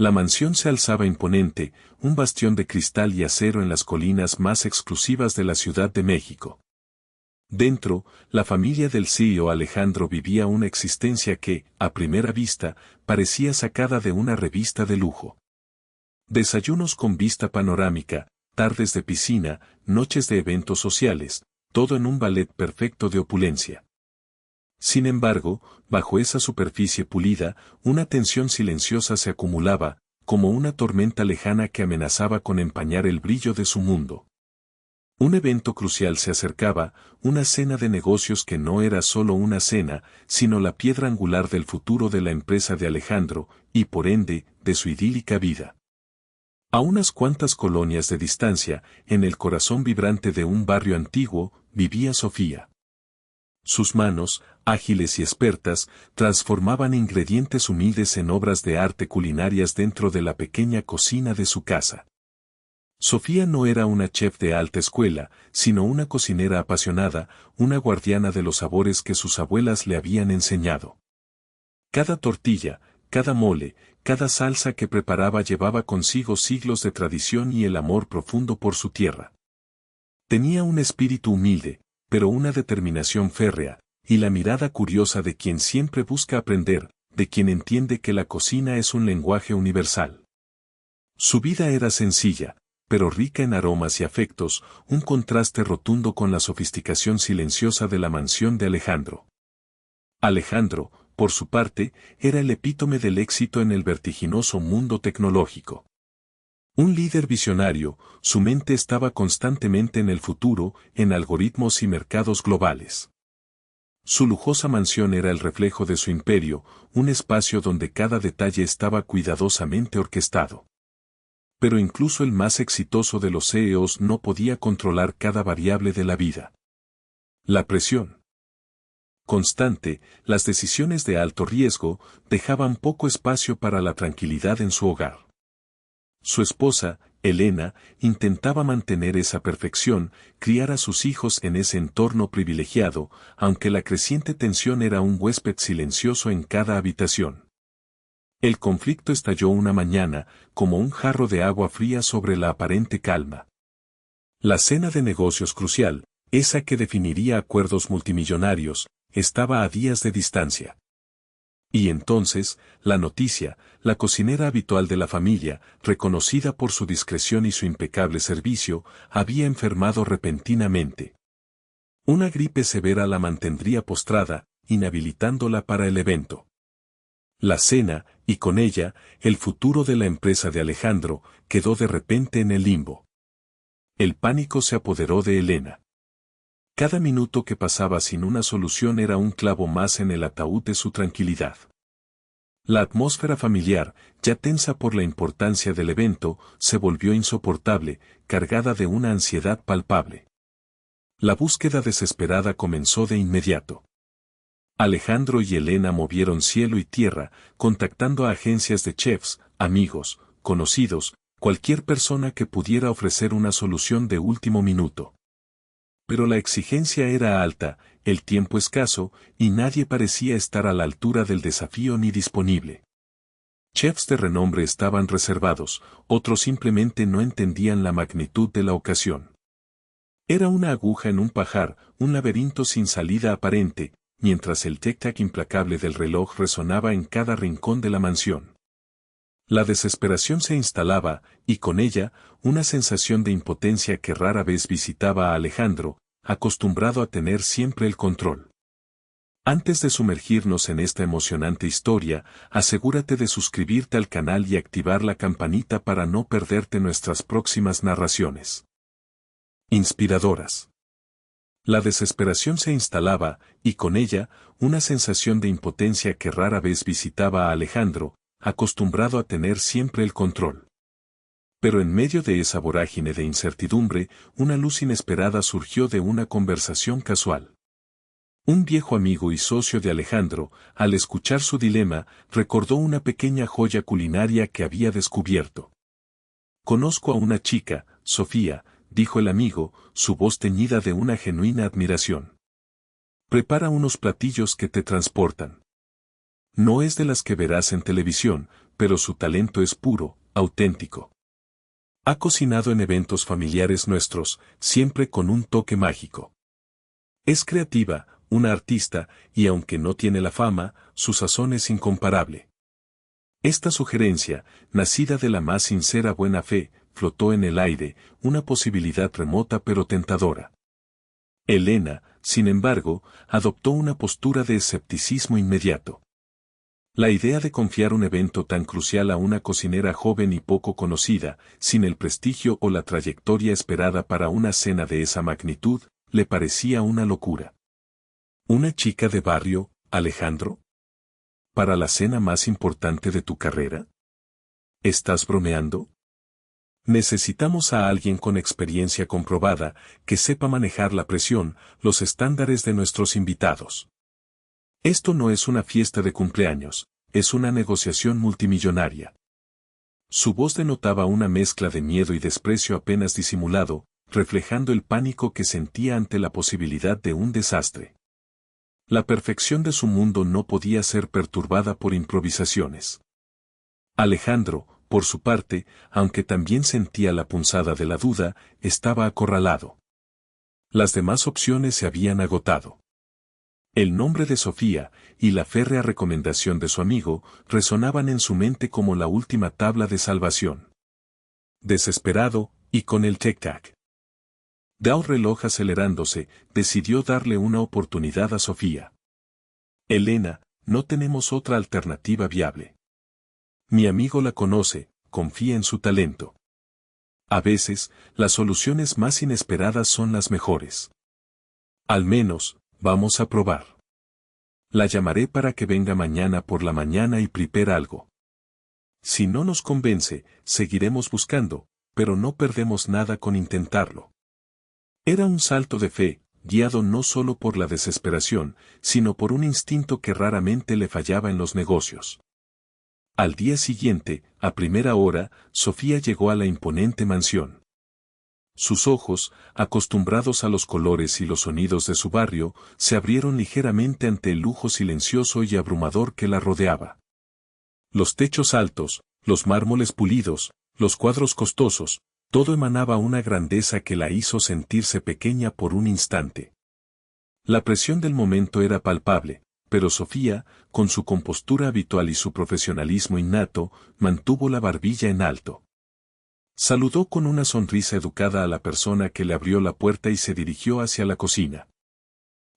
La mansión se alzaba imponente, un bastión de cristal y acero en las colinas más exclusivas de la Ciudad de México. Dentro, la familia del CEO Alejandro vivía una existencia que, a primera vista, parecía sacada de una revista de lujo. Desayunos con vista panorámica, tardes de piscina, noches de eventos sociales, todo en un ballet perfecto de opulencia. Sin embargo, bajo esa superficie pulida, una tensión silenciosa se acumulaba, como una tormenta lejana que amenazaba con empañar el brillo de su mundo. Un evento crucial se acercaba, una cena de negocios que no era solo una cena, sino la piedra angular del futuro de la empresa de Alejandro, y por ende, de su idílica vida. A unas cuantas colonias de distancia, en el corazón vibrante de un barrio antiguo, vivía Sofía. Sus manos, ágiles y expertas, transformaban ingredientes humildes en obras de arte culinarias dentro de la pequeña cocina de su casa. Sofía no era una chef de alta escuela, sino una cocinera apasionada, una guardiana de los sabores que sus abuelas le habían enseñado. Cada tortilla, cada mole, cada salsa que preparaba llevaba consigo siglos de tradición y el amor profundo por su tierra. Tenía un espíritu humilde, pero una determinación férrea, y la mirada curiosa de quien siempre busca aprender, de quien entiende que la cocina es un lenguaje universal. Su vida era sencilla, pero rica en aromas y afectos, un contraste rotundo con la sofisticación silenciosa de la mansión de Alejandro. Alejandro, por su parte, era el epítome del éxito en el vertiginoso mundo tecnológico. Un líder visionario, su mente estaba constantemente en el futuro, en algoritmos y mercados globales. Su lujosa mansión era el reflejo de su imperio, un espacio donde cada detalle estaba cuidadosamente orquestado. Pero incluso el más exitoso de los CEOs no podía controlar cada variable de la vida. La presión constante, las decisiones de alto riesgo, dejaban poco espacio para la tranquilidad en su hogar. Su esposa, Elena, intentaba mantener esa perfección, criar a sus hijos en ese entorno privilegiado, aunque la creciente tensión era un huésped silencioso en cada habitación. El conflicto estalló una mañana, como un jarro de agua fría sobre la aparente calma. La cena de negocios crucial, esa que definiría acuerdos multimillonarios, estaba a días de distancia. Y entonces, la noticia, la cocinera habitual de la familia, reconocida por su discreción y su impecable servicio, había enfermado repentinamente. Una gripe severa la mantendría postrada, inhabilitándola para el evento. La cena, y con ella, el futuro de la empresa de Alejandro, quedó de repente en el limbo. El pánico se apoderó de Elena. Cada minuto que pasaba sin una solución era un clavo más en el ataúd de su tranquilidad. La atmósfera familiar, ya tensa por la importancia del evento, se volvió insoportable, cargada de una ansiedad palpable. La búsqueda desesperada comenzó de inmediato. Alejandro y Elena movieron cielo y tierra, contactando a agencias de chefs, amigos, conocidos, cualquier persona que pudiera ofrecer una solución de último minuto. Pero la exigencia era alta, el tiempo escaso, y nadie parecía estar a la altura del desafío ni disponible. Chefs de renombre estaban reservados, otros simplemente no entendían la magnitud de la ocasión. Era una aguja en un pajar, un laberinto sin salida aparente, mientras el tic-tac implacable del reloj resonaba en cada rincón de la mansión. La desesperación se instalaba, y con ella, una sensación de impotencia que rara vez visitaba a Alejandro, acostumbrado a tener siempre el control. Antes de sumergirnos en esta emocionante historia, asegúrate de suscribirte al canal y activar la campanita para no perderte nuestras próximas narraciones. Inspiradoras. La desesperación se instalaba, y con ella, una sensación de impotencia que rara vez visitaba a Alejandro, acostumbrado a tener siempre el control. Pero en medio de esa vorágine de incertidumbre, una luz inesperada surgió de una conversación casual. Un viejo amigo y socio de Alejandro, al escuchar su dilema, recordó una pequeña joya culinaria que había descubierto. Conozco a una chica, Sofía, dijo el amigo, su voz teñida de una genuina admiración. Prepara unos platillos que te transportan. No es de las que verás en televisión, pero su talento es puro, auténtico. Ha cocinado en eventos familiares nuestros, siempre con un toque mágico. Es creativa, una artista, y aunque no tiene la fama, su sazón es incomparable. Esta sugerencia, nacida de la más sincera buena fe, flotó en el aire, una posibilidad remota pero tentadora. Elena, sin embargo, adoptó una postura de escepticismo inmediato. La idea de confiar un evento tan crucial a una cocinera joven y poco conocida, sin el prestigio o la trayectoria esperada para una cena de esa magnitud, le parecía una locura. ¿Una chica de barrio, Alejandro? ¿Para la cena más importante de tu carrera? ¿Estás bromeando? Necesitamos a alguien con experiencia comprobada, que sepa manejar la presión, los estándares de nuestros invitados. Esto no es una fiesta de cumpleaños, es una negociación multimillonaria. Su voz denotaba una mezcla de miedo y desprecio apenas disimulado, reflejando el pánico que sentía ante la posibilidad de un desastre. La perfección de su mundo no podía ser perturbada por improvisaciones. Alejandro, por su parte, aunque también sentía la punzada de la duda, estaba acorralado. Las demás opciones se habían agotado. El nombre de Sofía, y la férrea recomendación de su amigo, resonaban en su mente como la última tabla de salvación. Desesperado, y con el tic-tac del reloj acelerándose, decidió darle una oportunidad a Sofía. Elena, no tenemos otra alternativa viable. Mi amigo la conoce, confía en su talento. A veces, las soluciones más inesperadas son las mejores. Al menos, vamos a probar. La llamaré para que venga mañana por la mañana y prepare algo. Si no nos convence, seguiremos buscando, pero no perdemos nada con intentarlo. Era un salto de fe, guiado no solo por la desesperación, sino por un instinto que raramente le fallaba en los negocios. Al día siguiente, a primera hora, Sofía llegó a la imponente mansión. Sus ojos, acostumbrados a los colores y los sonidos de su barrio, se abrieron ligeramente ante el lujo silencioso y abrumador que la rodeaba. Los techos altos, los mármoles pulidos, los cuadros costosos, todo emanaba una grandeza que la hizo sentirse pequeña por un instante. La presión del momento era palpable, pero Sofía, con su compostura habitual y su profesionalismo innato, mantuvo la barbilla en alto. Saludó con una sonrisa educada a la persona que le abrió la puerta y se dirigió hacia la cocina.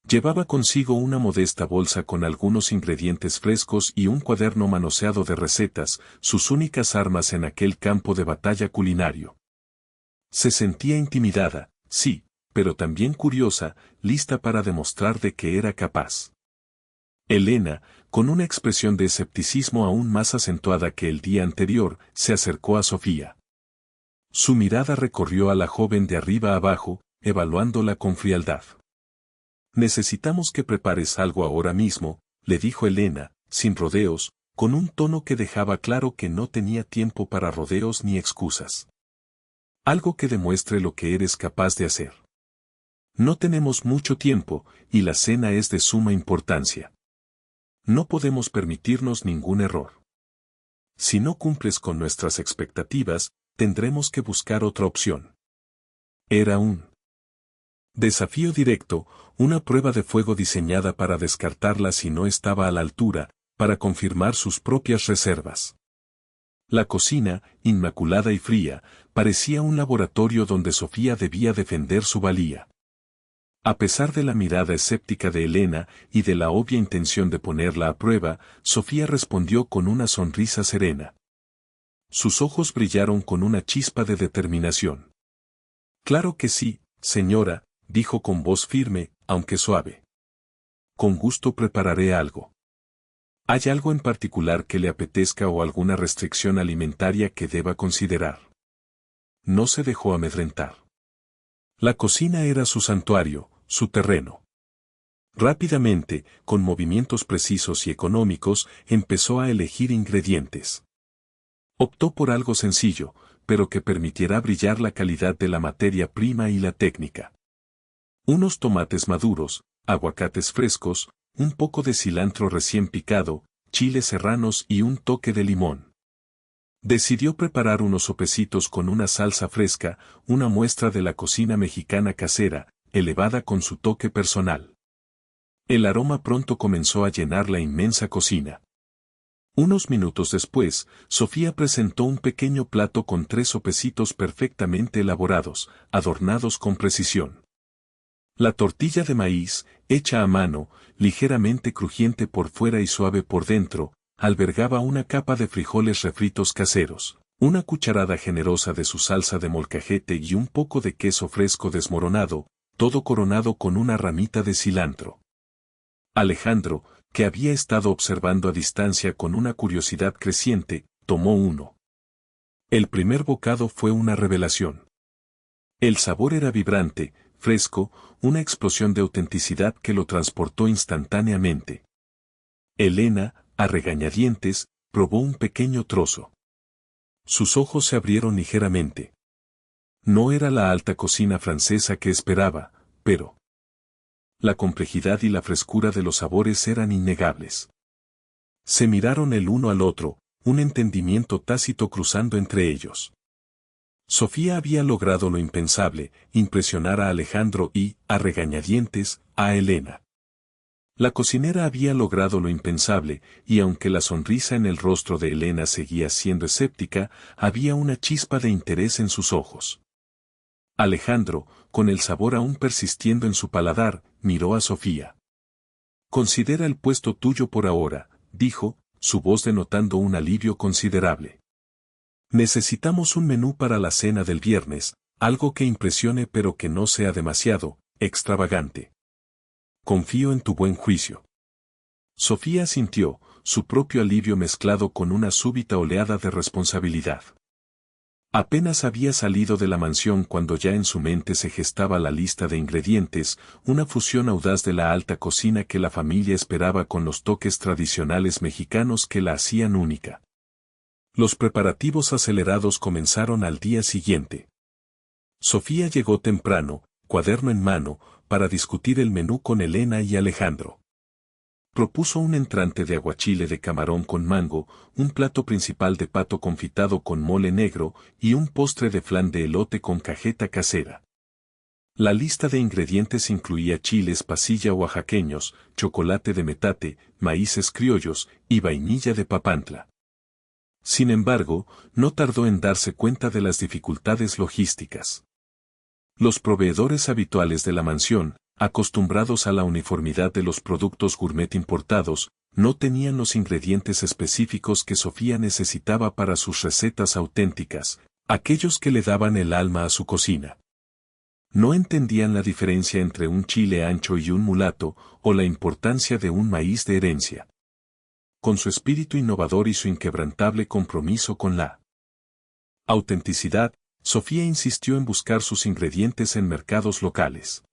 Llevaba consigo una modesta bolsa con algunos ingredientes frescos y un cuaderno manoseado de recetas, sus únicas armas en aquel campo de batalla culinario. Se sentía intimidada, sí, pero también curiosa, lista para demostrar de qué era capaz. Elena, con una expresión de escepticismo aún más acentuada que el día anterior, se acercó a Sofía. Su mirada recorrió a la joven de arriba a abajo, evaluándola con frialdad. Necesitamos que prepares algo ahora mismo, le dijo Elena, sin rodeos, con un tono que dejaba claro que no tenía tiempo para rodeos ni excusas. Algo que demuestre lo que eres capaz de hacer. No tenemos mucho tiempo, y la cena es de suma importancia. No podemos permitirnos ningún error. Si no cumples con nuestras expectativas, tendremos que buscar otra opción. Era un desafío directo, una prueba de fuego diseñada para descartarla si no estaba a la altura, para confirmar sus propias reservas. La cocina, inmaculada y fría, parecía un laboratorio donde Sofía debía defender su valía. A pesar de la mirada escéptica de Elena y de la obvia intención de ponerla a prueba, Sofía respondió con una sonrisa serena. Sus ojos brillaron con una chispa de determinación. Claro que sí, señora, dijo con voz firme, aunque suave. Con gusto prepararé algo. ¿Hay algo en particular que le apetezca o alguna restricción alimentaria que deba considerar? No se dejó amedrentar. La cocina era su santuario, su terreno. Rápidamente, con movimientos precisos y económicos, empezó a elegir ingredientes. Optó por algo sencillo, pero que permitiera brillar la calidad de la materia prima y la técnica. Unos tomates maduros, aguacates frescos, un poco de cilantro recién picado, chiles serranos y un toque de limón. Decidió preparar unos sopecitos con una salsa fresca, una muestra de la cocina mexicana casera, elevada con su toque personal. El aroma pronto comenzó a llenar la inmensa cocina. Unos minutos después, Sofía presentó un pequeño plato con 3 sopecitos perfectamente elaborados, adornados con precisión. La tortilla de maíz, hecha a mano, ligeramente crujiente por fuera y suave por dentro, albergaba una capa de frijoles refritos caseros, una cucharada generosa de su salsa de molcajete y un poco de queso fresco desmoronado, todo coronado con una ramita de cilantro. Alejandro, que había estado observando a distancia con una curiosidad creciente, tomó uno. El primer bocado fue una revelación. El sabor era vibrante, fresco, una explosión de autenticidad que lo transportó instantáneamente. Elena, a regañadientes, probó un pequeño trozo. Sus ojos se abrieron ligeramente. No era la alta cocina francesa que esperaba, pero la complejidad y la frescura de los sabores eran innegables. Se miraron el uno al otro, un entendimiento tácito cruzando entre ellos. Sofía había logrado lo impensable, impresionar a Alejandro y, a regañadientes, a Elena. La cocinera había logrado lo impensable, y aunque la sonrisa en el rostro de Elena seguía siendo escéptica, había una chispa de interés en sus ojos. Alejandro, con el sabor aún persistiendo en su paladar, miró a Sofía. «Considera el puesto tuyo por ahora», dijo, su voz denotando un alivio considerable. «Necesitamos un menú para la cena del viernes, algo que impresione pero que no sea demasiado extravagante. Confío en tu buen juicio». Sofía sintió, su propio alivio mezclado con una súbita oleada de responsabilidad. Apenas había salido de la mansión cuando ya en su mente se gestaba la lista de ingredientes, una fusión audaz de la alta cocina que la familia esperaba con los toques tradicionales mexicanos que la hacían única. Los preparativos acelerados comenzaron al día siguiente. Sofía llegó temprano, cuaderno en mano, para discutir el menú con Elena y Alejandro. Propuso un entrante de aguachile de camarón con mango, un plato principal de pato confitado con mole negro y un postre de flan de elote con cajeta casera. La lista de ingredientes incluía chiles pasilla oaxaqueños, chocolate de metate, maíces criollos y vainilla de Papantla. Sin embargo, no tardó en darse cuenta de las dificultades logísticas. Los proveedores habituales de la mansión, acostumbrados a la uniformidad de los productos gourmet importados, no tenían los ingredientes específicos que Sofía necesitaba para sus recetas auténticas, aquellos que le daban el alma a su cocina. No entendían la diferencia entre un chile ancho y un mulato, o la importancia de un maíz de herencia. Con su espíritu innovador y su inquebrantable compromiso con la autenticidad, Sofía insistió en buscar sus ingredientes en mercados locales.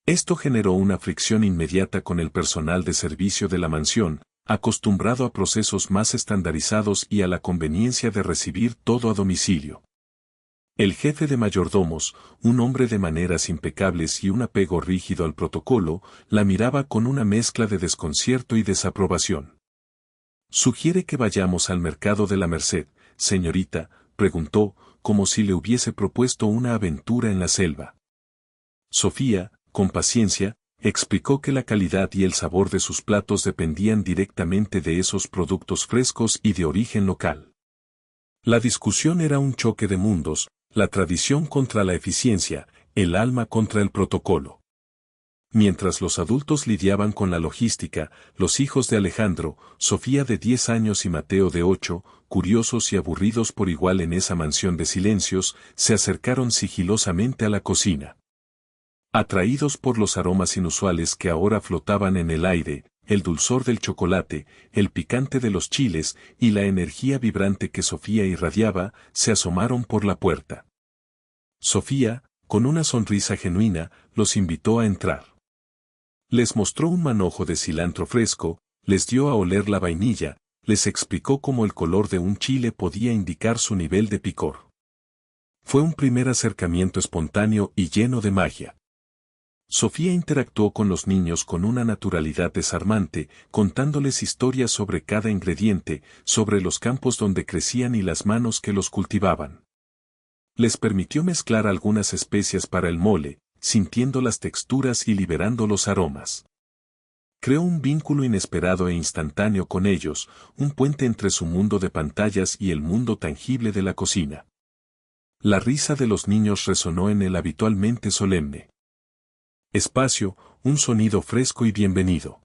Esto generó una fricción inmediata con el personal de servicio de la mansión, acostumbrado a procesos más estandarizados y a la conveniencia de recibir todo a domicilio. El jefe de mayordomos, un hombre de maneras impecables y un apego rígido al protocolo, la miraba con una mezcla de desconcierto y desaprobación. «¿Sugiere que vayamos al mercado de la Merced, señorita?», preguntó, como si le hubiese propuesto una aventura en la selva. Sofía, con paciencia, explicó que la calidad y el sabor de sus platos dependían directamente de esos productos frescos y de origen local. La discusión era un choque de mundos, la tradición contra la eficiencia, el alma contra el protocolo. Mientras los adultos lidiaban con la logística, los hijos de Alejandro, Sofía de 10 años y Mateo de 8, curiosos y aburridos por igual en esa mansión de silencios, se acercaron sigilosamente a la cocina. Atraídos por los aromas inusuales que ahora flotaban en el aire, el dulzor del chocolate, el picante de los chiles y la energía vibrante que Sofía irradiaba, se asomaron por la puerta. Sofía, con una sonrisa genuina, los invitó a entrar. Les mostró un manojo de cilantro fresco, les dio a oler la vainilla, les explicó cómo el color de un chile podía indicar su nivel de picor. Fue un primer acercamiento espontáneo y lleno de magia. Sofía interactuó con los niños con una naturalidad desarmante, contándoles historias sobre cada ingrediente, sobre los campos donde crecían y las manos que los cultivaban. Les permitió mezclar algunas especias para el mole, sintiendo las texturas y liberando los aromas. Creó un vínculo inesperado e instantáneo con ellos, un puente entre su mundo de pantallas y el mundo tangible de la cocina. La risa de los niños resonó en el habitualmente solemne espacio, un sonido fresco y bienvenido.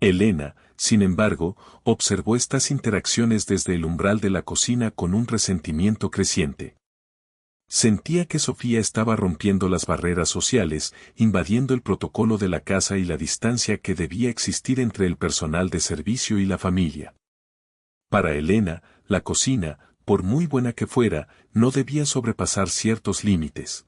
Elena, sin embargo, observó estas interacciones desde el umbral de la cocina con un resentimiento creciente. Sentía que Sofía estaba rompiendo las barreras sociales, invadiendo el protocolo de la casa y la distancia que debía existir entre el personal de servicio y la familia. Para Elena, la cocina, por muy buena que fuera, no debía sobrepasar ciertos límites.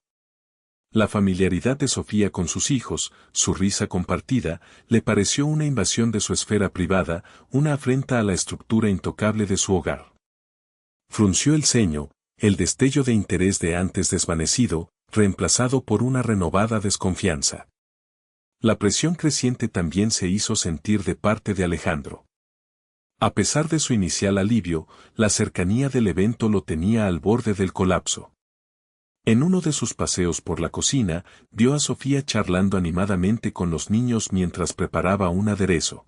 La familiaridad de Sofía con sus hijos, su risa compartida, le pareció una invasión de su esfera privada, una afrenta a la estructura intocable de su hogar. Frunció el ceño, el destello de interés de antes desvanecido, reemplazado por una renovada desconfianza. La presión creciente también se hizo sentir de parte de Alejandro. A pesar de su inicial alivio, la cercanía del evento lo tenía al borde del colapso. En uno de sus paseos por la cocina, vio a Sofía charlando animadamente con los niños mientras preparaba un aderezo.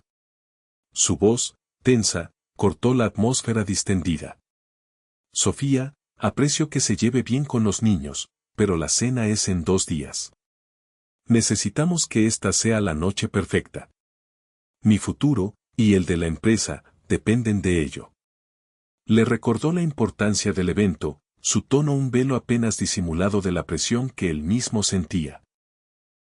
Su voz, tensa, cortó la atmósfera distendida. Sofía, aprecio que se lleve bien con los niños, pero la cena es en 2 días. Necesitamos que esta sea la noche perfecta. Mi futuro, y el de la empresa, dependen de ello. Le recordó la importancia del evento, su tono un velo apenas disimulado de la presión que él mismo sentía.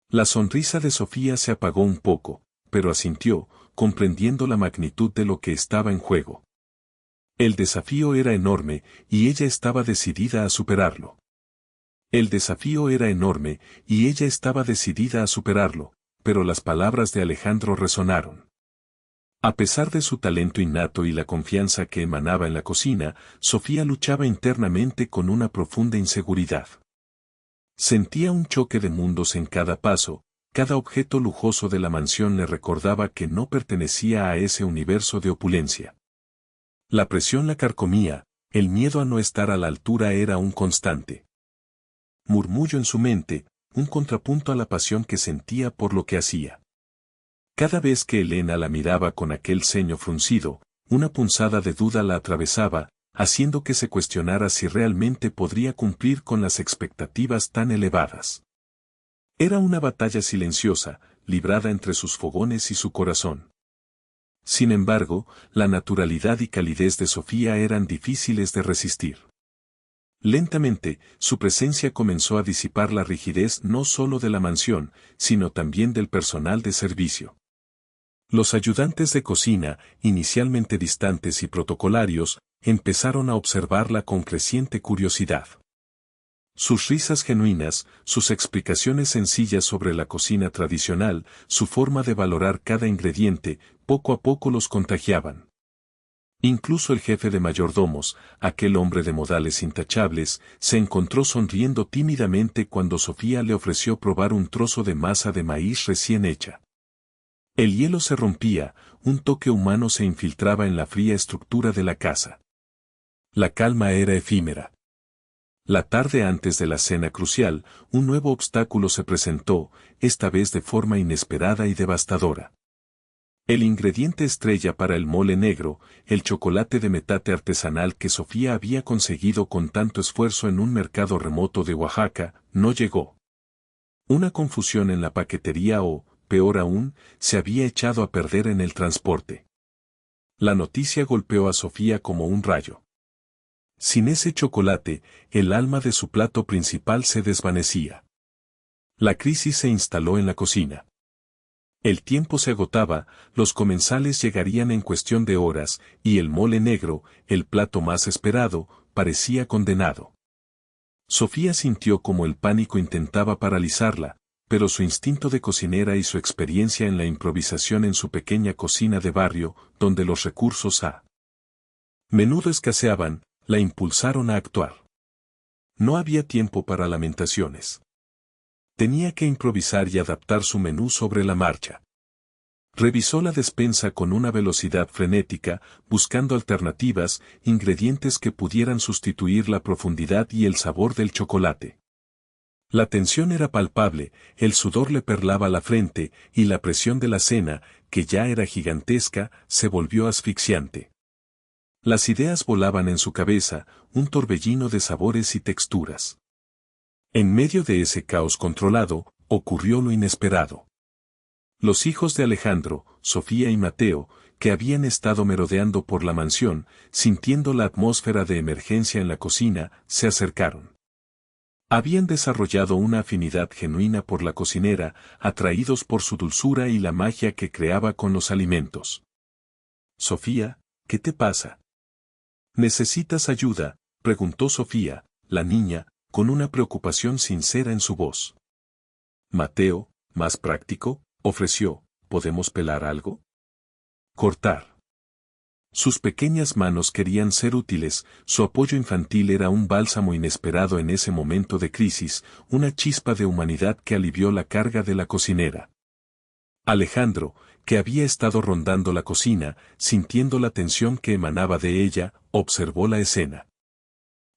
La sonrisa de Sofía se apagó un poco, pero asintió, comprendiendo la magnitud de lo que estaba en juego. El desafío era enorme, y ella estaba decidida a superarlo. El desafío era enorme, y ella estaba decidida a superarlo, pero las palabras de Alejandro resonaron. A pesar de su talento innato y la confianza que emanaba en la cocina, Sofía luchaba internamente con una profunda inseguridad. Sentía un choque de mundos en cada paso, cada objeto lujoso de la mansión le recordaba que no pertenecía a ese universo de opulencia. La presión la carcomía, el miedo a no estar a la altura era un constante murmullo en su mente, un contrapunto a la pasión que sentía por lo que hacía. Cada vez que Elena la miraba con aquel ceño fruncido, una punzada de duda la atravesaba, haciendo que se cuestionara si realmente podría cumplir con las expectativas tan elevadas. Era una batalla silenciosa, librada entre sus fogones y su corazón. Sin embargo, la naturalidad y calidez de Sofía eran difíciles de resistir. Lentamente, su presencia comenzó a disipar la rigidez no solo de la mansión, sino también del personal de servicio. Los ayudantes de cocina, inicialmente distantes y protocolarios, empezaron a observarla con creciente curiosidad. Sus risas genuinas, sus explicaciones sencillas sobre la cocina tradicional, su forma de valorar cada ingrediente, poco a poco los contagiaban. Incluso el jefe de mayordomos, aquel hombre de modales intachables, se encontró sonriendo tímidamente cuando Sofía le ofreció probar un trozo de masa de maíz recién hecha. El hielo se rompía, un toque humano se infiltraba en la fría estructura de la casa. La calma era efímera. La tarde antes de la cena crucial, un nuevo obstáculo se presentó, esta vez de forma inesperada y devastadora. El ingrediente estrella para el mole negro, el chocolate de metate artesanal que Sofía había conseguido con tanto esfuerzo en un mercado remoto de Oaxaca, no llegó. Una confusión en la paquetería o, peor aún, se había echado a perder en el transporte. La noticia golpeó a Sofía como un rayo. Sin ese chocolate, el alma de su plato principal se desvanecía. La crisis se instaló en la cocina. El tiempo se agotaba, los comensales llegarían en cuestión de horas, y el mole negro, el plato más esperado, parecía condenado. Sofía sintió como el pánico intentaba paralizarla, pero su instinto de cocinera y su experiencia en la improvisación en su pequeña cocina de barrio, donde los recursos a menudo escaseaban, la impulsaron a actuar. No había tiempo para lamentaciones. Tenía que improvisar y adaptar su menú sobre la marcha. Revisó la despensa con una velocidad frenética, buscando alternativas, ingredientes que pudieran sustituir la profundidad y el sabor del chocolate. La tensión era palpable, el sudor le perlaba la frente, y la presión de la cena, que ya era gigantesca, se volvió asfixiante. Las ideas volaban en su cabeza, un torbellino de sabores y texturas. En medio de ese caos controlado, ocurrió lo inesperado. Los hijos de Alejandro, Sofía y Mateo, que habían estado merodeando por la mansión, sintiendo la atmósfera de emergencia en la cocina, se acercaron. Habían desarrollado una afinidad genuina por la cocinera, atraídos por su dulzura y la magia que creaba con los alimentos. «Sofía, ¿qué te pasa? ¿Necesitas ayuda?», preguntó Sofía, la niña, con una preocupación sincera en su voz. Mateo, más práctico, ofreció: «¿Podemos pelar algo?». «Cortar». Sus pequeñas manos querían ser útiles, su apoyo infantil era un bálsamo inesperado en ese momento de crisis, una chispa de humanidad que alivió la carga de la cocinera. Alejandro, que había estado rondando la cocina, sintiendo la tensión que emanaba de ella, observó la escena.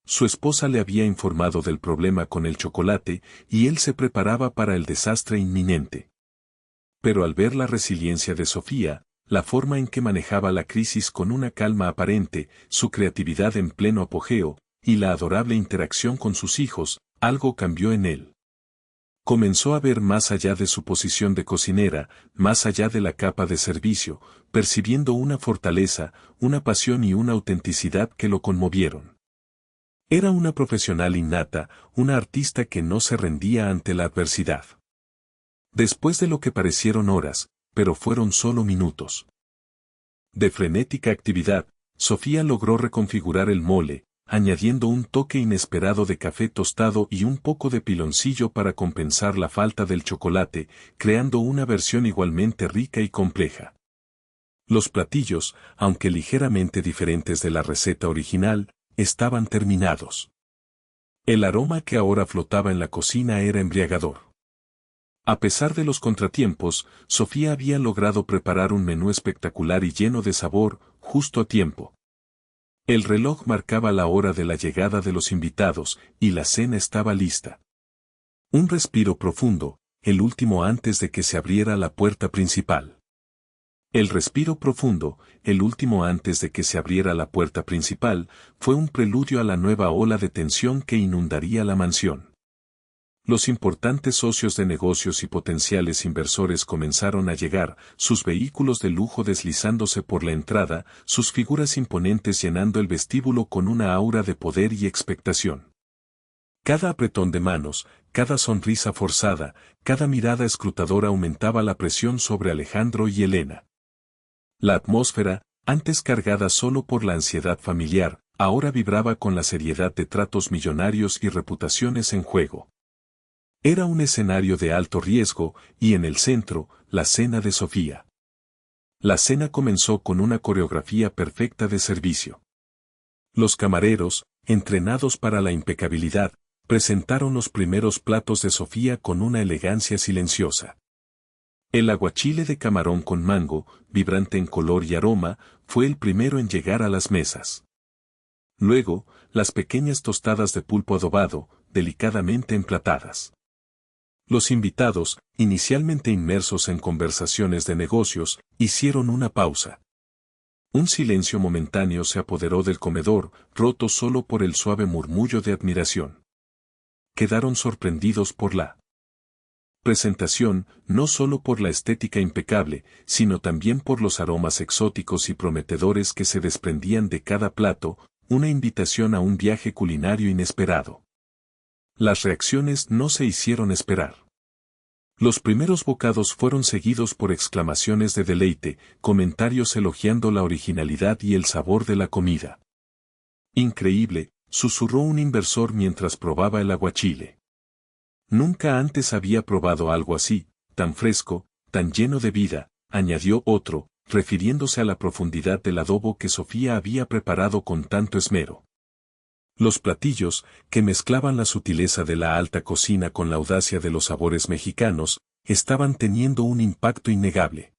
Su esposa le había informado del problema con el chocolate, y él se preparaba para el desastre inminente. Pero al ver la resiliencia de Sofía, la forma en que manejaba la crisis con una calma aparente, su creatividad en pleno apogeo, y la adorable interacción con sus hijos, algo cambió en él. Comenzó a ver más allá de su posición de cocinera, más allá de la capa de servicio, percibiendo una fortaleza, una pasión y una autenticidad que lo conmovieron. Era una profesional innata, una artista que no se rendía ante la adversidad. Después de lo que parecieron horas, pero fueron solo minutos de frenética actividad, Sofía logró reconfigurar el mole, añadiendo un toque inesperado de café tostado y un poco de piloncillo para compensar la falta del chocolate, creando una versión igualmente rica y compleja. Los platillos, aunque ligeramente diferentes de la receta original, estaban terminados. El aroma que ahora flotaba en la cocina era embriagador. A pesar de los contratiempos, Sofía había logrado preparar un menú espectacular y lleno de sabor, justo a tiempo. El reloj marcaba la hora de la llegada de los invitados, y la cena estaba lista. Un respiro profundo, el último antes de que se abriera la puerta principal. El respiro profundo, el último antes de que se abriera la puerta principal, fue un preludio a la nueva ola de tensión que inundaría la mansión. Los importantes socios de negocios y potenciales inversores comenzaron a llegar, sus vehículos de lujo deslizándose por la entrada, sus figuras imponentes llenando el vestíbulo con una aura de poder y expectación. Cada apretón de manos, cada sonrisa forzada, cada mirada escrutadora aumentaba la presión sobre Alejandro y Elena. La atmósfera, antes cargada solo por la ansiedad familiar, ahora vibraba con la seriedad de tratos millonarios y reputaciones en juego. Era un escenario de alto riesgo, y en el centro, la cena de Sofía. La cena comenzó con una coreografía perfecta de servicio. Los camareros, entrenados para la impecabilidad, presentaron los primeros platos de Sofía con una elegancia silenciosa. El aguachile de camarón con mango, vibrante en color y aroma, fue el primero en llegar a las mesas. Luego, las pequeñas tostadas de pulpo adobado, delicadamente emplatadas. Los invitados, inicialmente inmersos en conversaciones de negocios, hicieron una pausa. Un silencio momentáneo se apoderó del comedor, roto solo por el suave murmullo de admiración. Quedaron sorprendidos por la presentación, no solo por la estética impecable, sino también por los aromas exóticos y prometedores que se desprendían de cada plato, una invitación a un viaje culinario inesperado. Las reacciones no se hicieron esperar. Los primeros bocados fueron seguidos por exclamaciones de deleite, comentarios elogiando la originalidad y el sabor de la comida. «Increíble», susurró un inversor mientras probaba el aguachile. «Nunca antes había probado algo así, tan fresco, tan lleno de vida», añadió otro, refiriéndose a la profundidad del adobo que Sofía había preparado con tanto esmero. Los platillos, que mezclaban la sutileza de la alta cocina con la audacia de los sabores mexicanos, estaban teniendo un impacto innegable.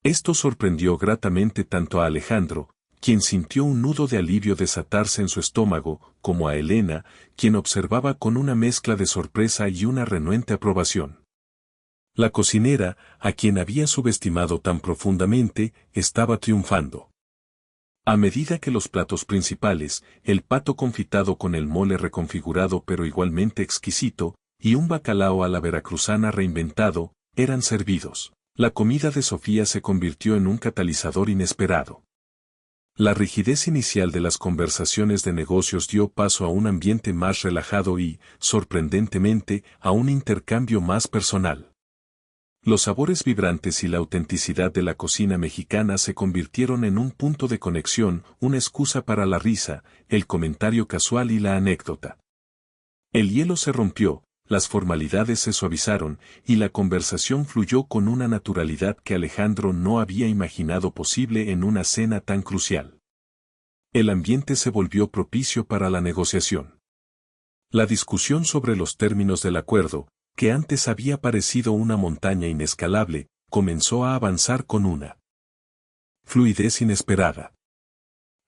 Esto sorprendió gratamente tanto a Alejandro, quien sintió un nudo de alivio desatarse en su estómago, como a Elena, quien observaba con una mezcla de sorpresa y una renuente aprobación. La cocinera, a quien había subestimado tan profundamente, estaba triunfando. A medida que los platos principales, el pato confitado con el mole reconfigurado pero igualmente exquisito, y un bacalao a la veracruzana reinventado, eran servidos, la comida de Sofía se convirtió en un catalizador inesperado. La rigidez inicial de las conversaciones de negocios dio paso a un ambiente más relajado y, sorprendentemente, a un intercambio más personal. Los sabores vibrantes y la autenticidad de la cocina mexicana se convirtieron en un punto de conexión, una excusa para la risa, el comentario casual y la anécdota. El hielo se rompió, las formalidades se suavizaron, y la conversación fluyó con una naturalidad que Alejandro no había imaginado posible en una cena tan crucial. El ambiente se volvió propicio para la negociación. La discusión sobre los términos del acuerdo, que antes había parecido una montaña inescalable, comenzó a avanzar con una fluidez inesperada.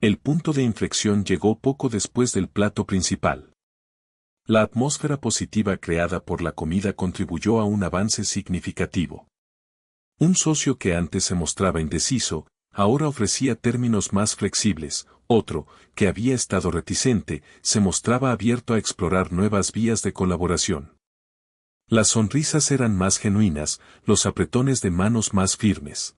El punto de inflexión llegó poco después del plato principal. La atmósfera positiva creada por la comida contribuyó a un avance significativo. Un socio que antes se mostraba indeciso, ahora ofrecía términos más flexibles, otro, que había estado reticente, se mostraba abierto a explorar nuevas vías de colaboración. Las sonrisas eran más genuinas, los apretones de manos más firmes.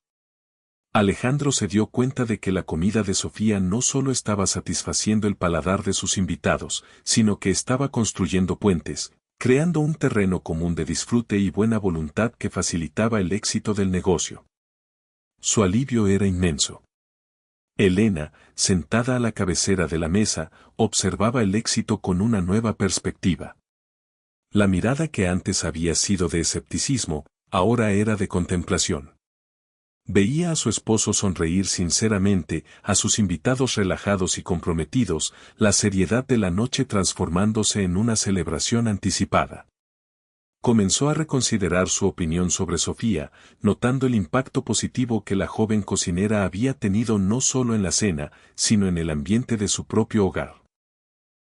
Alejandro se dio cuenta de que la comida de Sofía no solo estaba satisfaciendo el paladar de sus invitados, sino que estaba construyendo puentes, creando un terreno común de disfrute y buena voluntad que facilitaba el éxito del negocio. Su alivio era inmenso. Elena, sentada a la cabecera de la mesa, observaba el éxito con una nueva perspectiva. La mirada que antes había sido de escepticismo, ahora era de contemplación. Veía a su esposo sonreír sinceramente, a sus invitados relajados y comprometidos, la seriedad de la noche transformándose en una celebración anticipada. Comenzó a reconsiderar su opinión sobre Sofía, notando el impacto positivo que la joven cocinera había tenido no solo en la cena, sino en el ambiente de su propio hogar.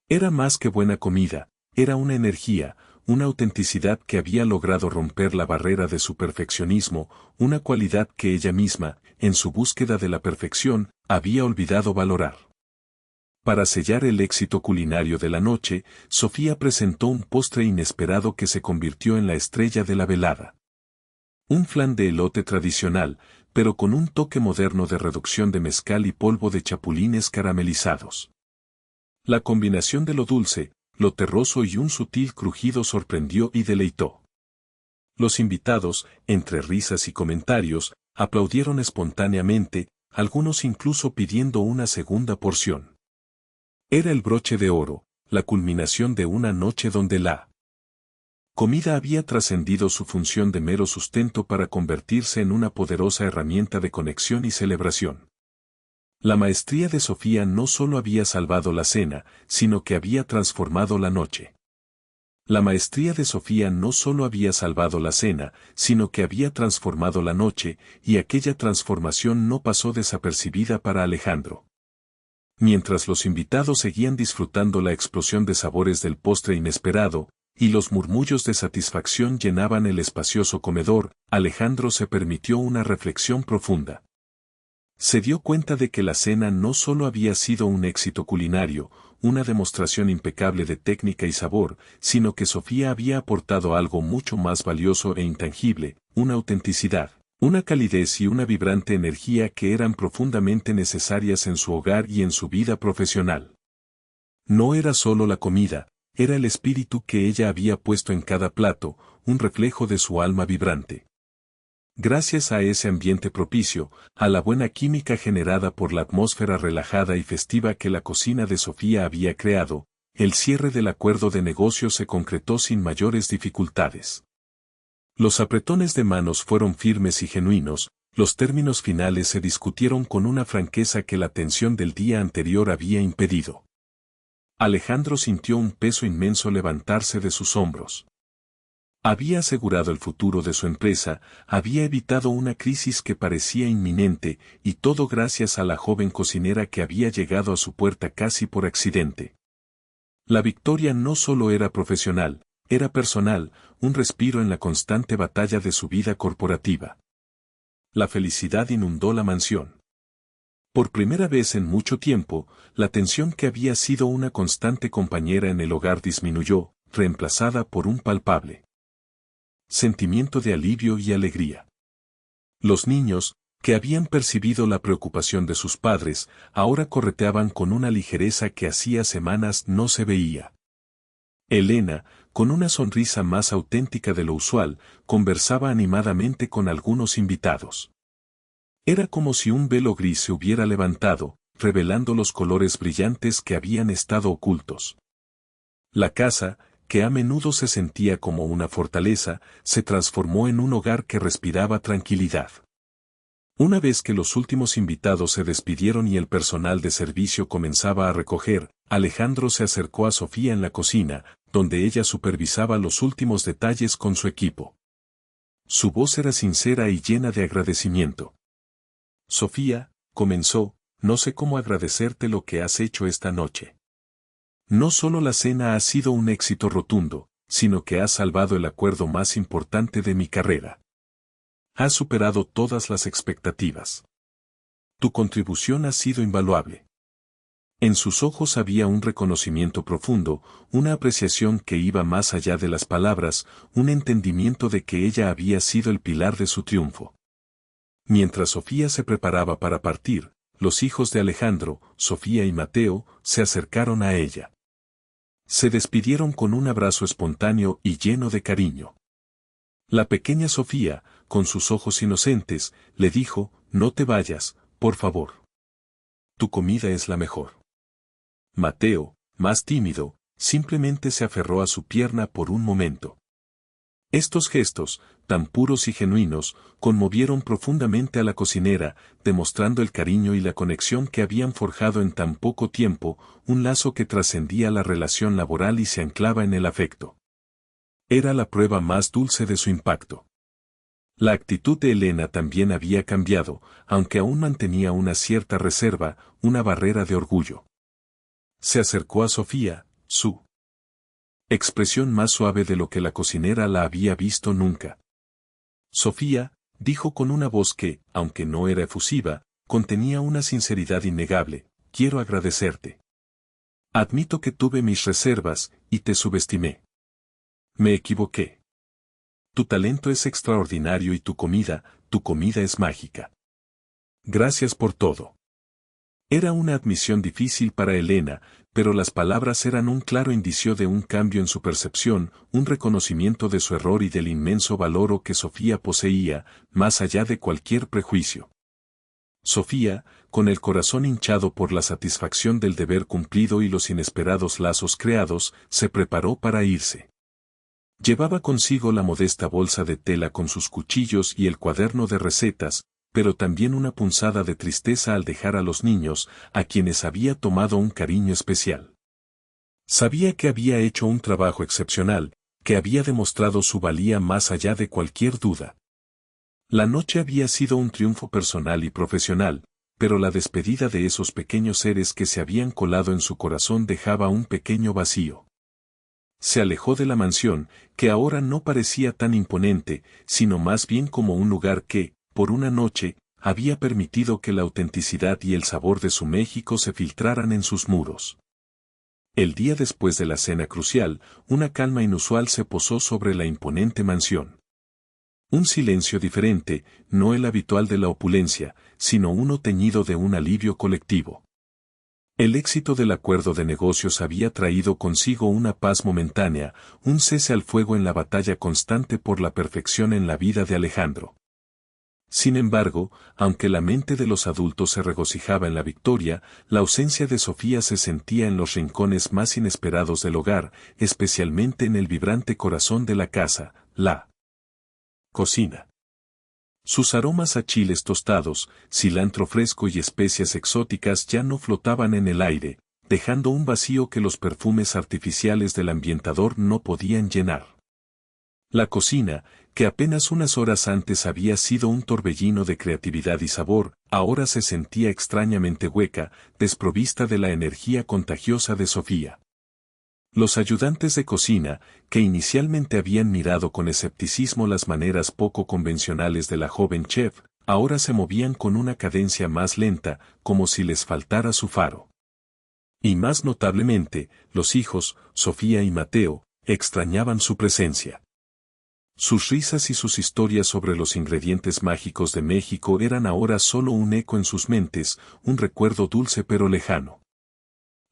Era más que buena comida, era una energía, una autenticidad que había logrado romper la barrera de su perfeccionismo, una cualidad que ella misma, en su búsqueda de la perfección, había olvidado valorar. Para sellar el éxito culinario de la noche, Sofía presentó un postre inesperado que se convirtió en la estrella de la velada. Un flan de elote tradicional, pero con un toque moderno de reducción de mezcal y polvo de chapulines caramelizados. La combinación de lo dulce, lo terroso y un sutil crujido sorprendió y deleitó. Los invitados, entre risas y comentarios, aplaudieron espontáneamente, algunos incluso pidiendo una segunda porción. Era el broche de oro, la culminación de una noche donde la comida había trascendido su función de mero sustento para convertirse en una poderosa herramienta de conexión y celebración. La maestría de Sofía no solo había salvado la cena, sino que había transformado la noche. La maestría de Sofía no solo había salvado la cena, sino que había transformado la noche, y aquella transformación no pasó desapercibida para Alejandro. Mientras los invitados seguían disfrutando la explosión de sabores del postre inesperado, y los murmullos de satisfacción llenaban el espacioso comedor, Alejandro se permitió una reflexión profunda. Se dio cuenta de que la cena no solo había sido un éxito culinario, una demostración impecable de técnica y sabor, sino que Sofía había aportado algo mucho más valioso e intangible, una autenticidad, una calidez y una vibrante energía que eran profundamente necesarias en su hogar y en su vida profesional. No era solo la comida, era el espíritu que ella había puesto en cada plato, un reflejo de su alma vibrante. Gracias a ese ambiente propicio, a la buena química generada por la atmósfera relajada y festiva que la cocina de Sofía había creado, el cierre del acuerdo de negocio se concretó sin mayores dificultades. Los apretones de manos fueron firmes y genuinos, los términos finales se discutieron con una franqueza que la tensión del día anterior había impedido. Alejandro sintió un peso inmenso levantarse de sus hombros. Había asegurado el futuro de su empresa, había evitado una crisis que parecía inminente, y todo gracias a la joven cocinera que había llegado a su puerta casi por accidente. La victoria no solo era profesional, era personal, un respiro en la constante batalla de su vida corporativa. La felicidad inundó la mansión. Por primera vez en mucho tiempo, la tensión que había sido una constante compañera en el hogar disminuyó, reemplazada por un palpable sentimiento de alivio y alegría. Los niños, que habían percibido la preocupación de sus padres, ahora correteaban con una ligereza que hacía semanas no se veía. Elena, con una sonrisa más auténtica de lo usual, conversaba animadamente con algunos invitados. Era como si un velo gris se hubiera levantado, revelando los colores brillantes que habían estado ocultos. La casa, que a menudo se sentía como una fortaleza, se transformó en un hogar que respiraba tranquilidad. Una vez que los últimos invitados se despidieron y el personal de servicio comenzaba a recoger, Alejandro se acercó a Sofía en la cocina, donde ella supervisaba los últimos detalles con su equipo. Su voz era sincera y llena de agradecimiento. Sofía, comenzó, no sé cómo agradecerte lo que has hecho esta noche. No solo la cena ha sido un éxito rotundo, sino que has salvado el acuerdo más importante de mi carrera. Has superado todas las expectativas. Tu contribución ha sido invaluable. En sus ojos había un reconocimiento profundo, una apreciación que iba más allá de las palabras, un entendimiento de que ella había sido el pilar de su triunfo. Mientras Sofía se preparaba para partir, los hijos de Alejandro, Sofía y Mateo, se acercaron a ella. Se despidieron con un abrazo espontáneo y lleno de cariño. La pequeña Sofía, con sus ojos inocentes, le dijo, no te vayas, por favor. Tu comida es la mejor. Mateo, más tímido, simplemente se aferró a su pierna por un momento. Estos gestos, tan puros y genuinos, conmovieron profundamente a la cocinera, demostrando el cariño y la conexión que habían forjado en tan poco tiempo, un lazo que trascendía la relación laboral y se anclaba en el afecto. Era la prueba más dulce de su impacto. La actitud de Elena también había cambiado, aunque aún mantenía una cierta reserva, una barrera de orgullo. Se acercó a Sofía, su expresión más suave de lo que la cocinera la había visto nunca. Sofía, dijo con una voz que, aunque no era efusiva, contenía una sinceridad innegable, quiero agradecerte. Admito que tuve mis reservas, y te subestimé. Me equivoqué. Tu talento es extraordinario y tu comida es mágica. Gracias por todo. Era una admisión difícil para Elena, pero las palabras eran un claro indicio de un cambio en su percepción, un reconocimiento de su error y del inmenso valor que Sofía poseía, más allá de cualquier prejuicio. Sofía, con el corazón hinchado por la satisfacción del deber cumplido y los inesperados lazos creados, se preparó para irse. Llevaba consigo la modesta bolsa de tela con sus cuchillos y el cuaderno de recetas, pero también una punzada de tristeza al dejar a los niños, a quienes había tomado un cariño especial. Sabía que había hecho un trabajo excepcional, que había demostrado su valía más allá de cualquier duda. La noche había sido un triunfo personal y profesional, pero la despedida de esos pequeños seres que se habían colado en su corazón dejaba un pequeño vacío. Se alejó de la mansión, que ahora no parecía tan imponente, sino más bien como un lugar que, por una noche, había permitido que la autenticidad y el sabor de su México se filtraran en sus muros. El día después de la cena crucial, una calma inusual se posó sobre la imponente mansión. Un silencio diferente, no el habitual de la opulencia, sino uno teñido de un alivio colectivo. El éxito del acuerdo de negocios había traído consigo una paz momentánea, un cese al fuego en la batalla constante por la perfección en la vida de Alejandro. Sin embargo, aunque la mente de los adultos se regocijaba en la victoria, la ausencia de Sofía se sentía en los rincones más inesperados del hogar, especialmente en el vibrante corazón de la casa, la cocina. Sus aromas a chiles tostados, cilantro fresco y especias exóticas ya no flotaban en el aire, dejando un vacío que los perfumes artificiales del ambientador no podían llenar. La cocina, que apenas unas horas antes había sido un torbellino de creatividad y sabor, ahora se sentía extrañamente hueca, desprovista de la energía contagiosa de Sofía. Los ayudantes de cocina, que inicialmente habían mirado con escepticismo las maneras poco convencionales de la joven chef, ahora se movían con una cadencia más lenta, como si les faltara su faro. Y más notablemente, los hijos, Sofía y Mateo, extrañaban su presencia. Sus risas y sus historias sobre los ingredientes mágicos de México eran ahora solo un eco en sus mentes, un recuerdo dulce pero lejano.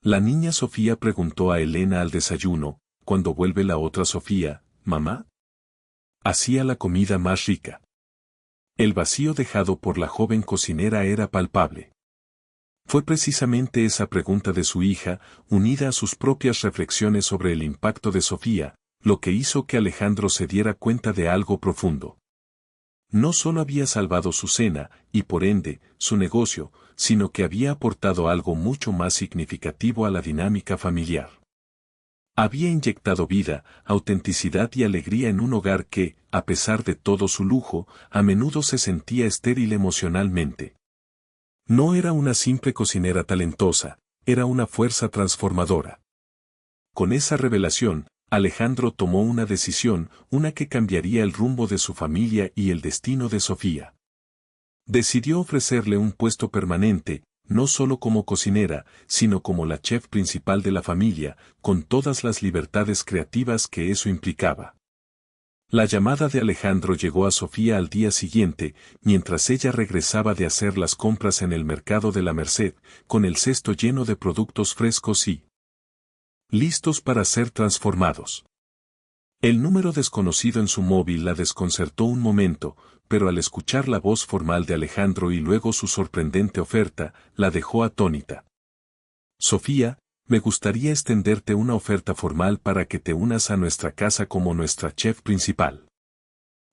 La niña Sofía preguntó a Elena al desayuno, cuando vuelve la otra Sofía, ¿mamá? Hacía la comida más rica. El vacío dejado por la joven cocinera era palpable. Fue precisamente esa pregunta de su hija, unida a sus propias reflexiones sobre el impacto de Sofía, lo que hizo que Alejandro se diera cuenta de algo profundo. No solo había salvado su cena, y por ende, su negocio, sino que había aportado algo mucho más significativo a la dinámica familiar. Había inyectado vida, autenticidad y alegría en un hogar que, a pesar de todo su lujo, a menudo se sentía estéril emocionalmente. No era una simple cocinera talentosa, era una fuerza transformadora. Con esa revelación, Alejandro tomó una decisión, una que cambiaría el rumbo de su familia y el destino de Sofía. Decidió ofrecerle un puesto permanente, no solo como cocinera, sino como la chef principal de la familia, con todas las libertades creativas que eso implicaba. La llamada de Alejandro llegó a Sofía al día siguiente, mientras ella regresaba de hacer las compras en el mercado de la Merced, con el cesto lleno de productos frescos y listos para ser transformados. El número desconocido en su móvil la desconcertó un momento, pero al escuchar la voz formal de Alejandro y luego su sorprendente oferta, la dejó atónita. Sofía, me gustaría extenderte una oferta formal para que te unas a nuestra casa como nuestra chef principal.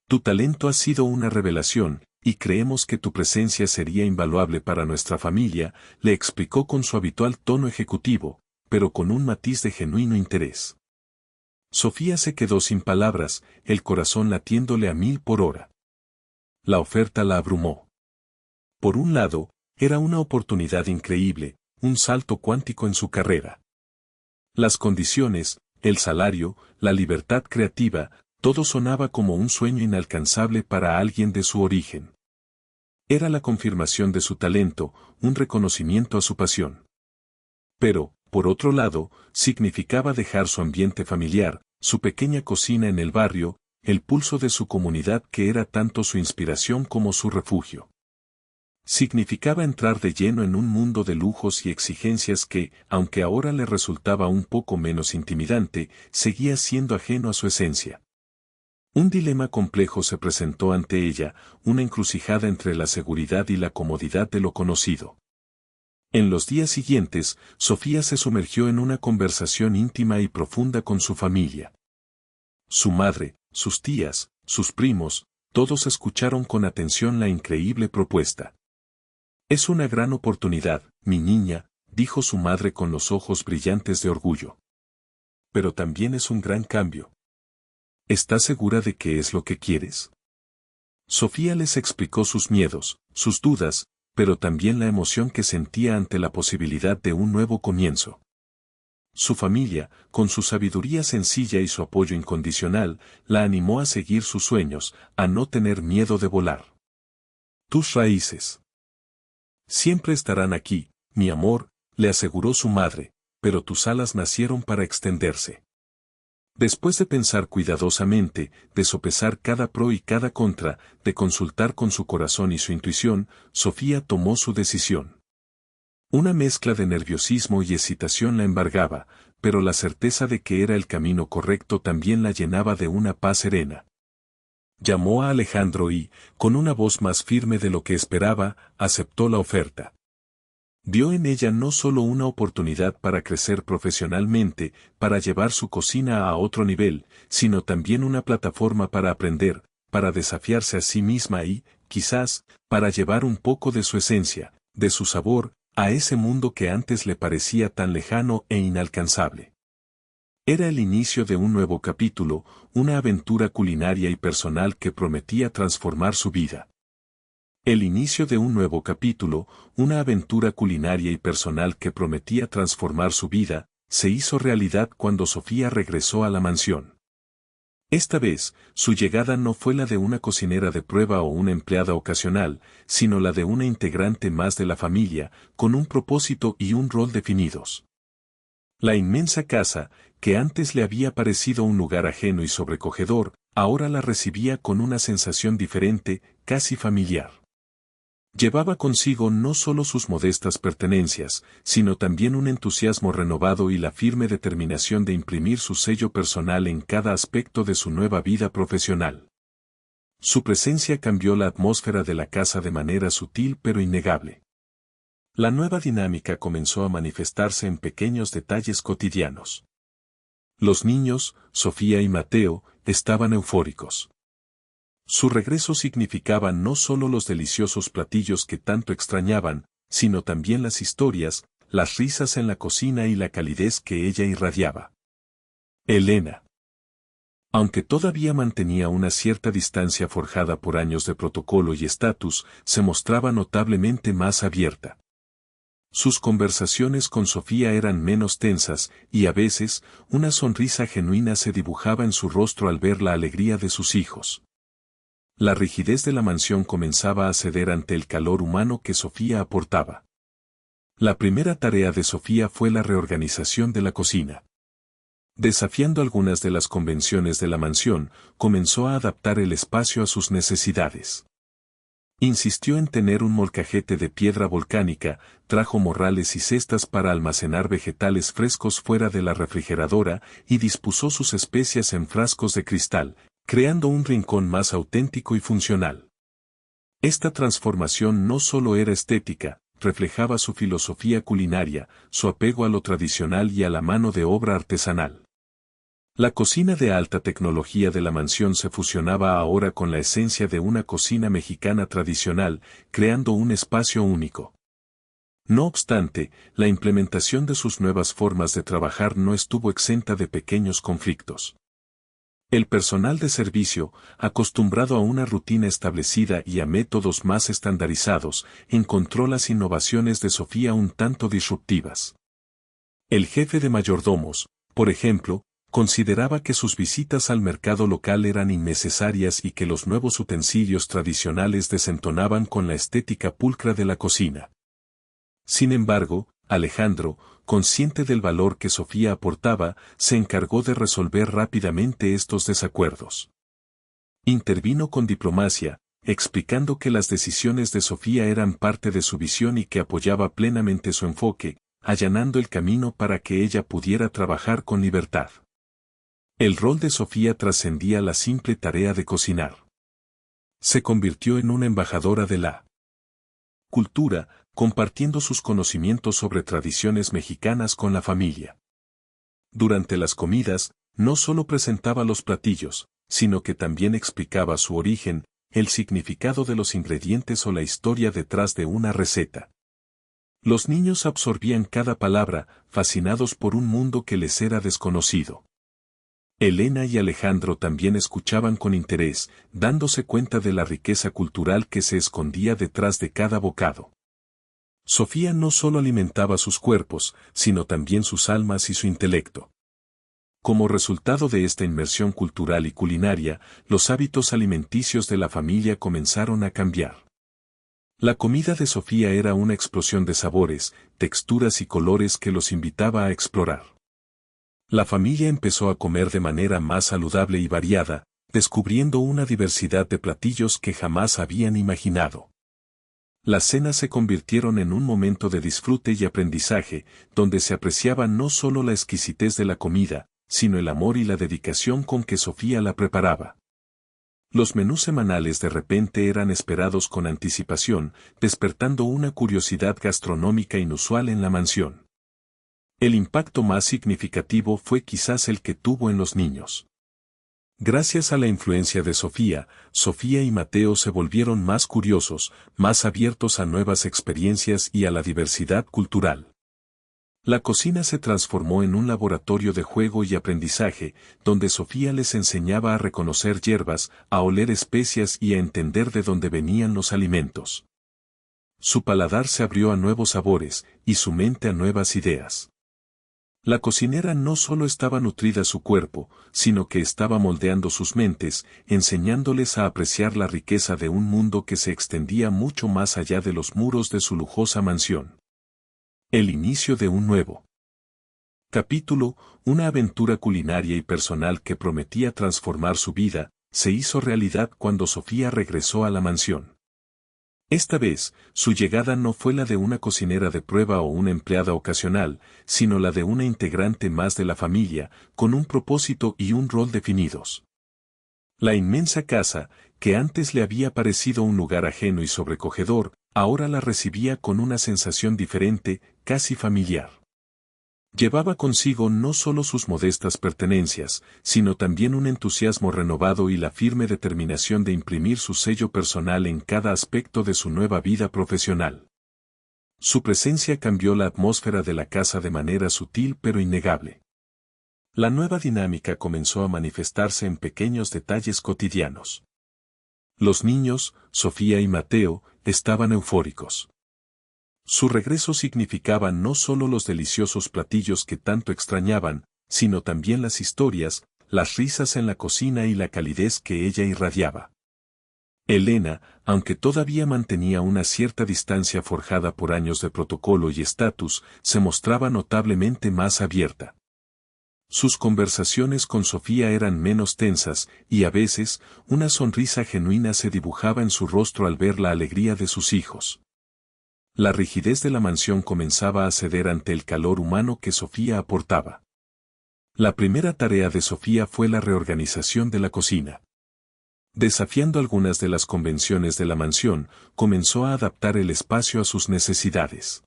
Tu talento ha sido una revelación, y creemos que tu presencia sería invaluable para nuestra familia, le explicó con su habitual tono ejecutivo, pero con un matiz de genuino interés. Sofía se quedó sin palabras, el corazón latiéndole a 1000 por hora. La oferta la abrumó. Por un lado, era una oportunidad increíble, un salto cuántico en su carrera. Las condiciones, el salario, la libertad creativa, todo sonaba como un sueño inalcanzable para alguien de su origen. Era la confirmación de su talento, un reconocimiento a su pasión. Pero, por otro lado, significaba dejar su ambiente familiar, su pequeña cocina en el barrio, el pulso de su comunidad que era tanto su inspiración como su refugio. Significaba entrar de lleno en un mundo de lujos y exigencias que, aunque ahora le resultaba un poco menos intimidante, seguía siendo ajeno a su esencia. Un dilema complejo se presentó ante ella, una encrucijada entre la seguridad y la comodidad de lo conocido. En los días siguientes, Sofía se sumergió en una conversación íntima y profunda con su familia. Su madre, sus tías, sus primos, todos escucharon con atención la increíble propuesta. Es una gran oportunidad, mi niña, dijo su madre con los ojos brillantes de orgullo. Pero también es un gran cambio. ¿Estás segura de que es lo que quieres? Sofía les explicó sus miedos, sus dudas, pero también la emoción que sentía ante la posibilidad de un nuevo comienzo. Su familia, con su sabiduría sencilla y su apoyo incondicional, la animó a seguir sus sueños, a no tener miedo de volar. Tus raíces siempre estarán aquí, mi amor, le aseguró su madre, pero tus alas nacieron para extenderse. Después de pensar cuidadosamente, de sopesar cada pro y cada contra, de consultar con su corazón y su intuición, Sofía tomó su decisión. Una mezcla de nerviosismo y excitación la embargaba, pero la certeza de que era el camino correcto también la llenaba de una paz serena. Llamó a Alejandro y, con una voz más firme de lo que esperaba, aceptó la oferta. Vio en ella no solo una oportunidad para crecer profesionalmente, para llevar su cocina a otro nivel, sino también una plataforma para aprender, para desafiarse a sí misma y, quizás, para llevar un poco de su esencia, de su sabor, a ese mundo que antes le parecía tan lejano e inalcanzable. Era el inicio de un nuevo capítulo, una aventura culinaria y personal que prometía transformar su vida. El inicio de un nuevo capítulo, una aventura culinaria y personal que prometía transformar su vida, se hizo realidad cuando Sofía regresó a la mansión. Esta vez, su llegada no fue la de una cocinera de prueba o una empleada ocasional, sino la de una integrante más de la familia, con un propósito y un rol definidos. La inmensa casa, que antes le había parecido un lugar ajeno y sobrecogedor, ahora la recibía con una sensación diferente, casi familiar. Llevaba consigo no solo sus modestas pertenencias, sino también un entusiasmo renovado y la firme determinación de imprimir su sello personal en cada aspecto de su nueva vida profesional. Su presencia cambió la atmósfera de la casa de manera sutil pero innegable. La nueva dinámica comenzó a manifestarse en pequeños detalles cotidianos. Los niños, Sofía y Mateo, estaban eufóricos. Su regreso significaba no solo los deliciosos platillos que tanto extrañaban, sino también las historias, las risas en la cocina y la calidez que ella irradiaba. Elena. Aunque todavía mantenía una cierta distancia forjada por años de protocolo y estatus, se mostraba notablemente más abierta. Sus conversaciones con Sofía eran menos tensas, y a veces, una sonrisa genuina se dibujaba en su rostro al ver la alegría de sus hijos. La rigidez de la mansión comenzaba a ceder ante el calor humano que Sofía aportaba. La primera tarea de Sofía fue la reorganización de la cocina. Desafiando algunas de las convenciones de la mansión, comenzó a adaptar el espacio a sus necesidades. Insistió en tener un molcajete de piedra volcánica, trajo morrales y cestas para almacenar vegetales frescos fuera de la refrigeradora y dispuso sus especias en frascos de cristal, creando un rincón más auténtico y funcional. Esta transformación no solo era estética, reflejaba su filosofía culinaria, su apego a lo tradicional y a la mano de obra artesanal. La cocina de alta tecnología de la mansión se fusionaba ahora con la esencia de una cocina mexicana tradicional, creando un espacio único. No obstante, la implementación de sus nuevas formas de trabajar no estuvo exenta de pequeños conflictos. El personal de servicio, acostumbrado a una rutina establecida y a métodos más estandarizados, encontró las innovaciones de Sofía un tanto disruptivas. El jefe de mayordomos, por ejemplo, consideraba que sus visitas al mercado local eran innecesarias y que los nuevos utensilios tradicionales desentonaban con la estética pulcra de la cocina. Sin embargo, Alejandro, consciente del valor que Sofía aportaba, se encargó de resolver rápidamente estos desacuerdos. Intervino con diplomacia, explicando que las decisiones de Sofía eran parte de su visión y que apoyaba plenamente su enfoque, allanando el camino para que ella pudiera trabajar con libertad. El rol de Sofía trascendía la simple tarea de cocinar. Se convirtió en una embajadora de la cultura, compartiendo sus conocimientos sobre tradiciones mexicanas con la familia. Durante las comidas, no solo presentaba los platillos, sino que también explicaba su origen, el significado de los ingredientes o la historia detrás de una receta. Los niños absorbían cada palabra, fascinados por un mundo que les era desconocido. Elena y Alejandro también escuchaban con interés, dándose cuenta de la riqueza cultural que se escondía detrás de cada bocado. Sofía no solo alimentaba sus cuerpos, sino también sus almas y su intelecto. Como resultado de esta inmersión cultural y culinaria, los hábitos alimenticios de la familia comenzaron a cambiar. La comida de Sofía era una explosión de sabores, texturas y colores que los invitaba a explorar. La familia empezó a comer de manera más saludable y variada, descubriendo una diversidad de platillos que jamás habían imaginado. Las cenas se convirtieron en un momento de disfrute y aprendizaje, donde se apreciaba no solo la exquisitez de la comida, sino el amor y la dedicación con que Sofía la preparaba. Los menús semanales de repente eran esperados con anticipación, despertando una curiosidad gastronómica inusual en la mansión. El impacto más significativo fue quizás el que tuvo en los niños. Gracias a la influencia de Sofía, Sofía y Mateo se volvieron más curiosos, más abiertos a nuevas experiencias y a la diversidad cultural. La cocina se transformó en un laboratorio de juego y aprendizaje, donde Sofía les enseñaba a reconocer hierbas, a oler especias y a entender de dónde venían los alimentos. Su paladar se abrió a nuevos sabores, y su mente a nuevas ideas. La cocinera no solo estaba nutrida su cuerpo, sino que estaba moldeando sus mentes, enseñándoles a apreciar la riqueza de un mundo que se extendía mucho más allá de los muros de su lujosa mansión. El inicio de un nuevo capítulo, una aventura culinaria y personal que prometía transformar su vida, se hizo realidad cuando Sofía regresó a la mansión. Esta vez, su llegada no fue la de una cocinera de prueba o una empleada ocasional, sino la de una integrante más de la familia, con un propósito y un rol definidos. La inmensa casa, que antes le había parecido un lugar ajeno y sobrecogedor, ahora la recibía con una sensación diferente, casi familiar. Llevaba consigo no solo sus modestas pertenencias, sino también un entusiasmo renovado y la firme determinación de imprimir su sello personal en cada aspecto de su nueva vida profesional. Su presencia cambió la atmósfera de la casa de manera sutil pero innegable. La nueva dinámica comenzó a manifestarse en pequeños detalles cotidianos. Los niños, Sofía y Mateo, estaban eufóricos. Su regreso significaba no solo los deliciosos platillos que tanto extrañaban, sino también las historias, las risas en la cocina y la calidez que ella irradiaba. Elena, aunque todavía mantenía una cierta distancia forjada por años de protocolo y estatus, se mostraba notablemente más abierta. Sus conversaciones con Sofía eran menos tensas, y a veces, una sonrisa genuina se dibujaba en su rostro al ver la alegría de sus hijos. La rigidez de la mansión comenzaba a ceder ante el calor humano que Sofía aportaba. La primera tarea de Sofía fue la reorganización de la cocina. Desafiando algunas de las convenciones de la mansión, comenzó a adaptar el espacio a sus necesidades.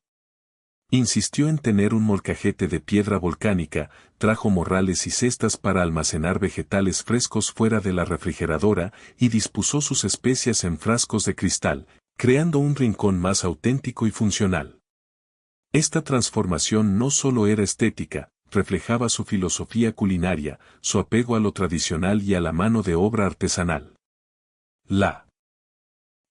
Insistió en tener un molcajete de piedra volcánica, trajo morrales y cestas para almacenar vegetales frescos fuera de la refrigeradora y dispuso sus especias en frascos de cristal, creando un rincón más auténtico y funcional. Esta transformación no solo era estética, reflejaba su filosofía culinaria, su apego a lo tradicional y a la mano de obra artesanal. La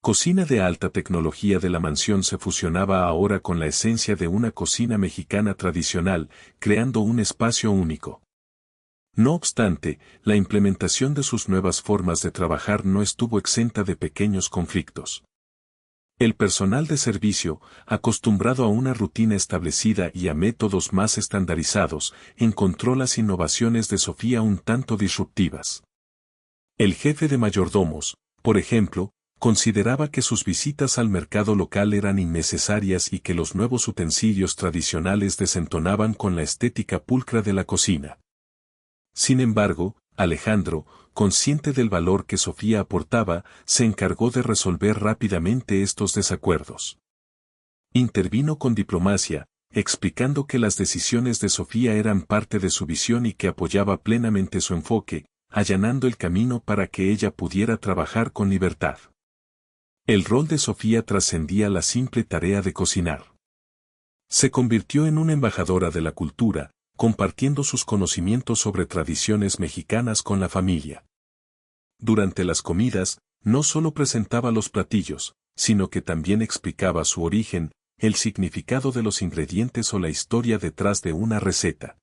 cocina de alta tecnología de la mansión se fusionaba ahora con la esencia de una cocina mexicana tradicional, creando un espacio único. No obstante, la implementación de sus nuevas formas de trabajar no estuvo exenta de pequeños conflictos. El personal de servicio, acostumbrado a una rutina establecida y a métodos más estandarizados, encontró las innovaciones de Sofía un tanto disruptivas. El jefe de mayordomos, por ejemplo, consideraba que sus visitas al mercado local eran innecesarias y que los nuevos utensilios tradicionales desentonaban con la estética pulcra de la cocina. Sin embargo, Alejandro, consciente del valor que Sofía aportaba, se encargó de resolver rápidamente estos desacuerdos. Intervino con diplomacia, explicando que las decisiones de Sofía eran parte de su visión y que apoyaba plenamente su enfoque, allanando el camino para que ella pudiera trabajar con libertad. El rol de Sofía trascendía la simple tarea de cocinar. Se convirtió en una embajadora de la cultura, compartiendo sus conocimientos sobre tradiciones mexicanas con la familia. Durante las comidas, no solo presentaba los platillos, sino que también explicaba su origen, el significado de los ingredientes o la historia detrás de una receta.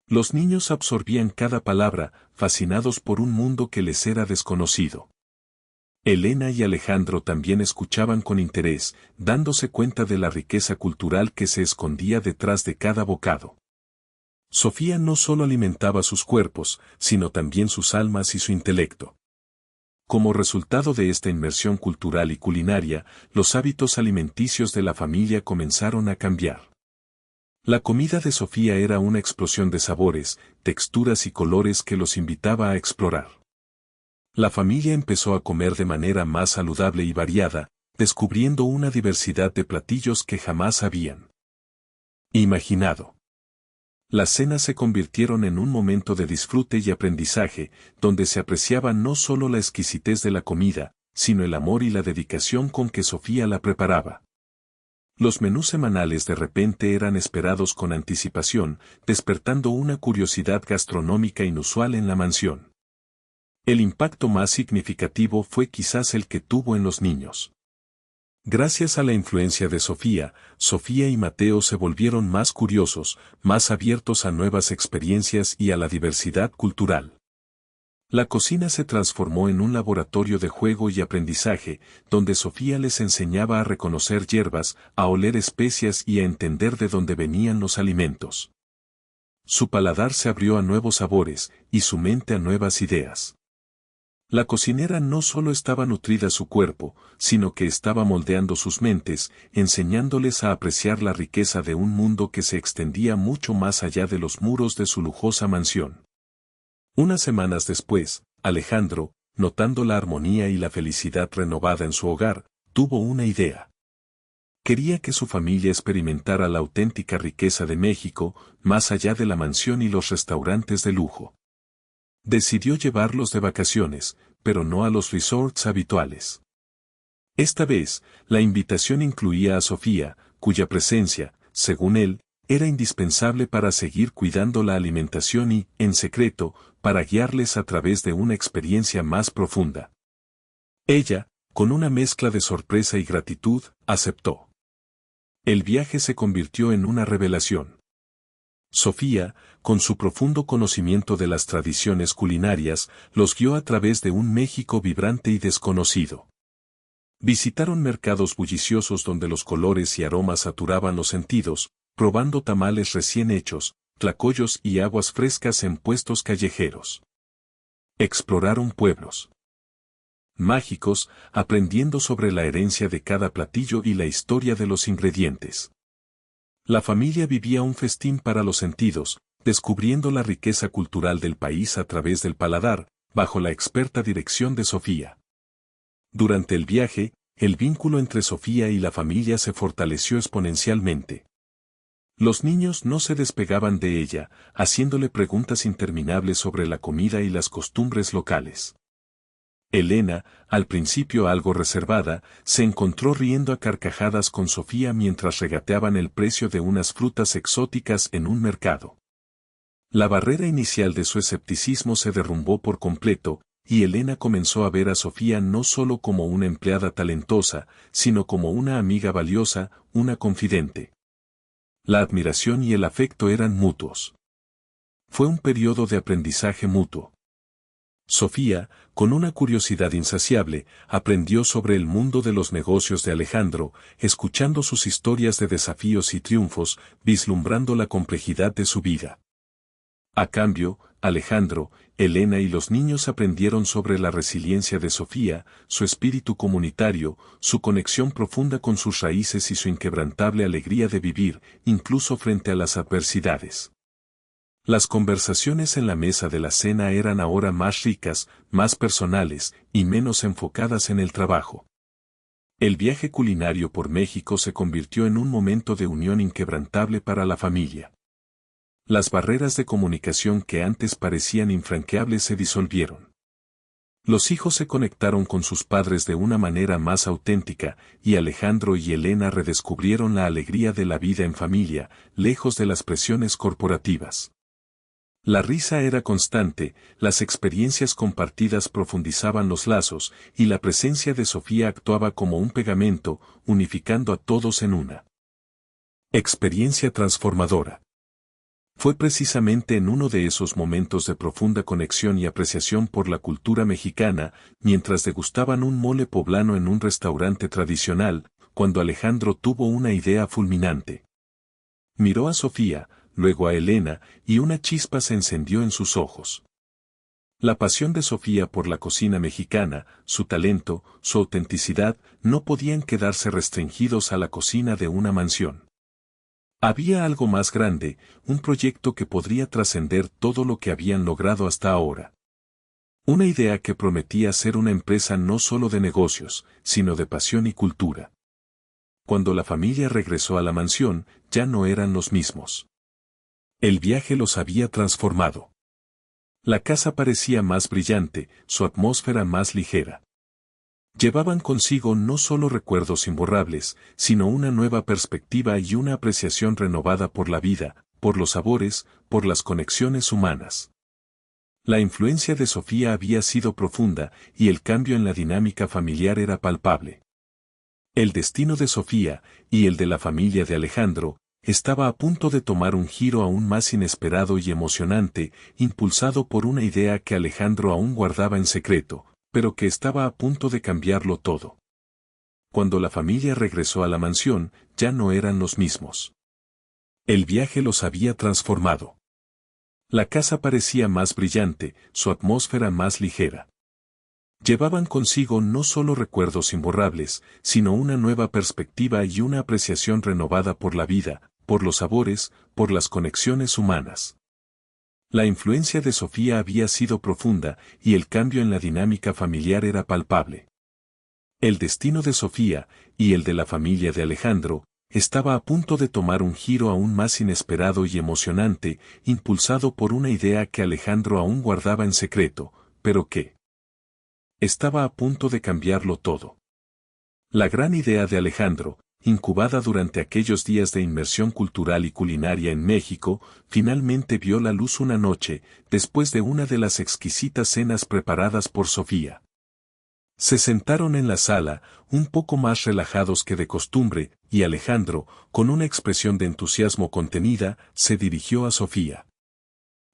Los niños absorbían cada palabra, fascinados por un mundo que les era desconocido. Elena y Alejandro también escuchaban con interés, dándose cuenta de la riqueza cultural que se escondía detrás de cada bocado. Sofía no solo alimentaba sus cuerpos, sino también sus almas y su intelecto. Como resultado de esta inmersión cultural y culinaria, los hábitos alimenticios de la familia comenzaron a cambiar. La comida de Sofía era una explosión de sabores, texturas y colores que los invitaba a explorar. La familia empezó a comer de manera más saludable y variada, descubriendo una diversidad de platillos que jamás habían imaginado. Las cenas se convirtieron en un momento de disfrute y aprendizaje, donde se apreciaba no solo la exquisitez de la comida, sino el amor y la dedicación con que Sofía la preparaba. Los menús semanales de repente eran esperados con anticipación, despertando una curiosidad gastronómica inusual en la mansión. El impacto más significativo fue quizás el que tuvo en los niños. Gracias a la influencia de Sofía, Sofía y Mateo se volvieron más curiosos, más abiertos a nuevas experiencias y a la diversidad cultural. La cocina se transformó en un laboratorio de juego y aprendizaje, donde Sofía les enseñaba a reconocer hierbas, a oler especias y a entender de dónde venían los alimentos. Su paladar se abrió a nuevos sabores, y su mente a nuevas ideas. La cocinera no solo estaba nutrida su cuerpo, sino que estaba moldeando sus mentes, enseñándoles a apreciar la riqueza de un mundo que se extendía mucho más allá de los muros de su lujosa mansión. Unas semanas después, Alejandro, notando la armonía y la felicidad renovada en su hogar, tuvo una idea. Quería que su familia experimentara la auténtica riqueza de México, más allá de la mansión y los restaurantes de lujo. Decidió llevarlos de vacaciones, pero no a los resorts habituales. Esta vez, la invitación incluía a Sofía, cuya presencia, según él, era indispensable para seguir cuidando la alimentación y, en secreto, para guiarles a través de una experiencia más profunda. Ella, con una mezcla de sorpresa y gratitud, aceptó. El viaje se convirtió en una revelación. Sofía, con su profundo conocimiento de las tradiciones culinarias, los guió a través de un México vibrante y desconocido. Visitaron mercados bulliciosos donde los colores y aromas saturaban los sentidos, probando tamales recién hechos, tlacoyos y aguas frescas en puestos callejeros. Exploraron pueblos mágicos, aprendiendo sobre la herencia de cada platillo y la historia de los ingredientes. La familia vivía un festín para los sentidos, descubriendo la riqueza cultural del país a través del paladar, bajo la experta dirección de Sofía. Durante el viaje, el vínculo entre Sofía y la familia se fortaleció exponencialmente. Los niños no se despegaban de ella, haciéndole preguntas interminables sobre la comida y las costumbres locales. Elena, al principio algo reservada, se encontró riendo a carcajadas con Sofía mientras regateaban el precio de unas frutas exóticas en un mercado. La barrera inicial de su escepticismo se derrumbó por completo, y Elena comenzó a ver a Sofía no solo como una empleada talentosa, sino como una amiga valiosa, una confidente. La admiración y el afecto eran mutuos. Fue un periodo de aprendizaje mutuo. Sofía, con una curiosidad insaciable, aprendió sobre el mundo de los negocios de Alejandro, escuchando sus historias de desafíos y triunfos, vislumbrando la complejidad de su vida. A cambio, Alejandro, Elena y los niños aprendieron sobre la resiliencia de Sofía, su espíritu comunitario, su conexión profunda con sus raíces y su inquebrantable alegría de vivir, incluso frente a las adversidades. Las conversaciones en la mesa de la cena eran ahora más ricas, más personales, y menos enfocadas en el trabajo. El viaje culinario por México se convirtió en un momento de unión inquebrantable para la familia. Las barreras de comunicación que antes parecían infranqueables se disolvieron. Los hijos se conectaron con sus padres de una manera más auténtica, y Alejandro y Elena redescubrieron la alegría de la vida en familia, lejos de las presiones corporativas. La risa era constante, las experiencias compartidas profundizaban los lazos, y la presencia de Sofía actuaba como un pegamento, unificando a todos en una experiencia transformadora. Fue precisamente en uno de esos momentos de profunda conexión y apreciación por la cultura mexicana, mientras degustaban un mole poblano en un restaurante tradicional, cuando Alejandro tuvo una idea fulminante. Miró a Sofía, luego a Elena, y una chispa se encendió en sus ojos. La pasión de Sofía por la cocina mexicana, su talento, su autenticidad, no podían quedarse restringidos a la cocina de una mansión. Había algo más grande, un proyecto que podría trascender todo lo que habían logrado hasta ahora. Una idea que prometía ser una empresa no solo de negocios, sino de pasión y cultura. Cuando la familia regresó a la mansión, ya no eran los mismos. El viaje los había transformado. La casa parecía más brillante, su atmósfera más ligera. Llevaban consigo no solo recuerdos imborrables, sino una nueva perspectiva y una apreciación renovada por la vida, por los sabores, por las conexiones humanas. La influencia de Sofía había sido profunda y el cambio en la dinámica familiar era palpable. El destino de Sofía, y el de la familia de Alejandro, estaba a punto de tomar un giro aún más inesperado y emocionante, impulsado por una idea que Alejandro aún guardaba en secreto, pero que estaba a punto de cambiarlo todo. Cuando la familia regresó a la mansión, ya no eran los mismos. El viaje los había transformado. La casa parecía más brillante, su atmósfera más ligera. Llevaban consigo no solo recuerdos imborrables, sino una nueva perspectiva y una apreciación renovada por la vida, por los sabores, por las conexiones humanas. La influencia de Sofía había sido profunda y el cambio en la dinámica familiar era palpable. El destino de Sofía, y el de la familia de Alejandro, estaba a punto de tomar un giro aún más inesperado y emocionante, impulsado por una idea que Alejandro aún guardaba en secreto, pero que estaba a punto de cambiarlo todo. La gran idea de Alejandro, incubada durante aquellos días de inmersión cultural y culinaria en México, finalmente vio la luz una noche, después de una de las exquisitas cenas preparadas por Sofía. Se sentaron en la sala, un poco más relajados que de costumbre, y Alejandro, con una expresión de entusiasmo contenida, se dirigió a Sofía.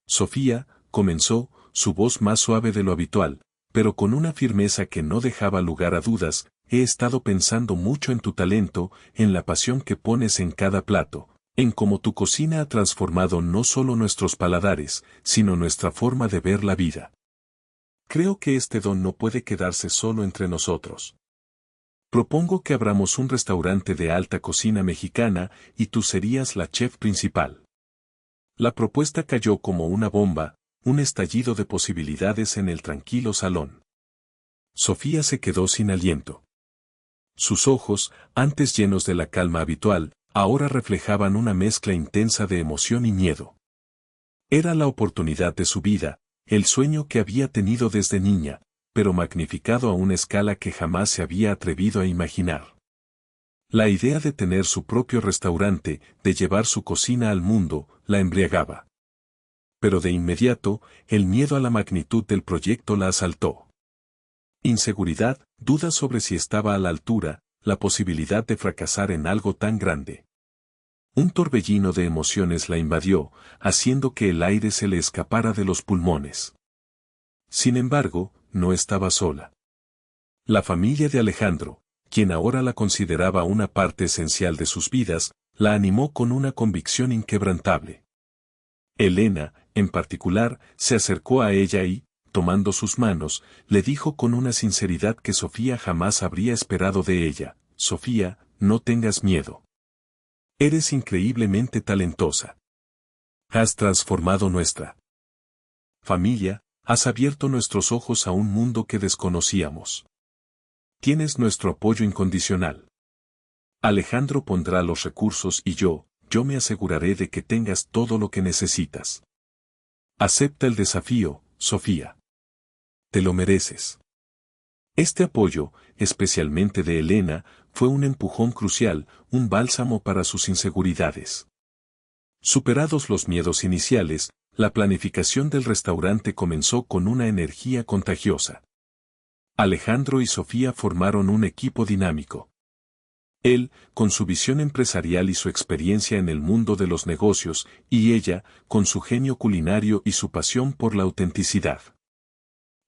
Sofía, comenzó, su voz más suave de lo habitual, pero con una firmeza que no dejaba lugar a dudas: he estado pensando mucho en tu talento, en la pasión que pones en cada plato, en cómo tu cocina ha transformado no solo nuestros paladares, sino nuestra forma de ver la vida. Creo que este don no puede quedarse solo entre nosotros. Propongo que abramos un restaurante de alta cocina mexicana y tú serías la chef principal. La propuesta cayó como una bomba, un estallido de posibilidades en el tranquilo salón. Sofía se quedó sin aliento. Sus ojos, antes llenos de la calma habitual, ahora reflejaban una mezcla intensa de emoción y miedo. Era la oportunidad de su vida, el sueño que había tenido desde niña, pero magnificado a una escala que jamás se había atrevido a imaginar. La idea de tener su propio restaurante, de llevar su cocina al mundo, la embriagaba. Pero de inmediato, el miedo a la magnitud del proyecto la asaltó. Inseguridad, dudas sobre si estaba a la altura, la posibilidad de fracasar en algo tan grande. Un torbellino de emociones la invadió, haciendo que el aire se le escapara de los pulmones. Sin embargo, no estaba sola. La familia de Alejandro, quien ahora la consideraba una parte esencial de sus vidas, la animó con una convicción inquebrantable. Elena, en particular, se acercó a ella y, tomando sus manos, le dijo con una sinceridad que Sofía jamás habría esperado de ella: Sofía, no tengas miedo. Eres increíblemente talentosa. Has transformado nuestra familia, has abierto nuestros ojos a un mundo que desconocíamos. Tienes nuestro apoyo incondicional. Alejandro pondrá los recursos y yo me aseguraré de que tengas todo lo que necesitas. Acepta el desafío, Sofía. Te lo mereces. Este apoyo, especialmente de Elena, fue un empujón crucial, un bálsamo para sus inseguridades. Superados los miedos iniciales, la planificación del restaurante comenzó con una energía contagiosa. Alejandro y Sofía formaron un equipo dinámico. Él, con su visión empresarial y su experiencia en el mundo de los negocios, y ella, con su genio culinario y su pasión por la autenticidad.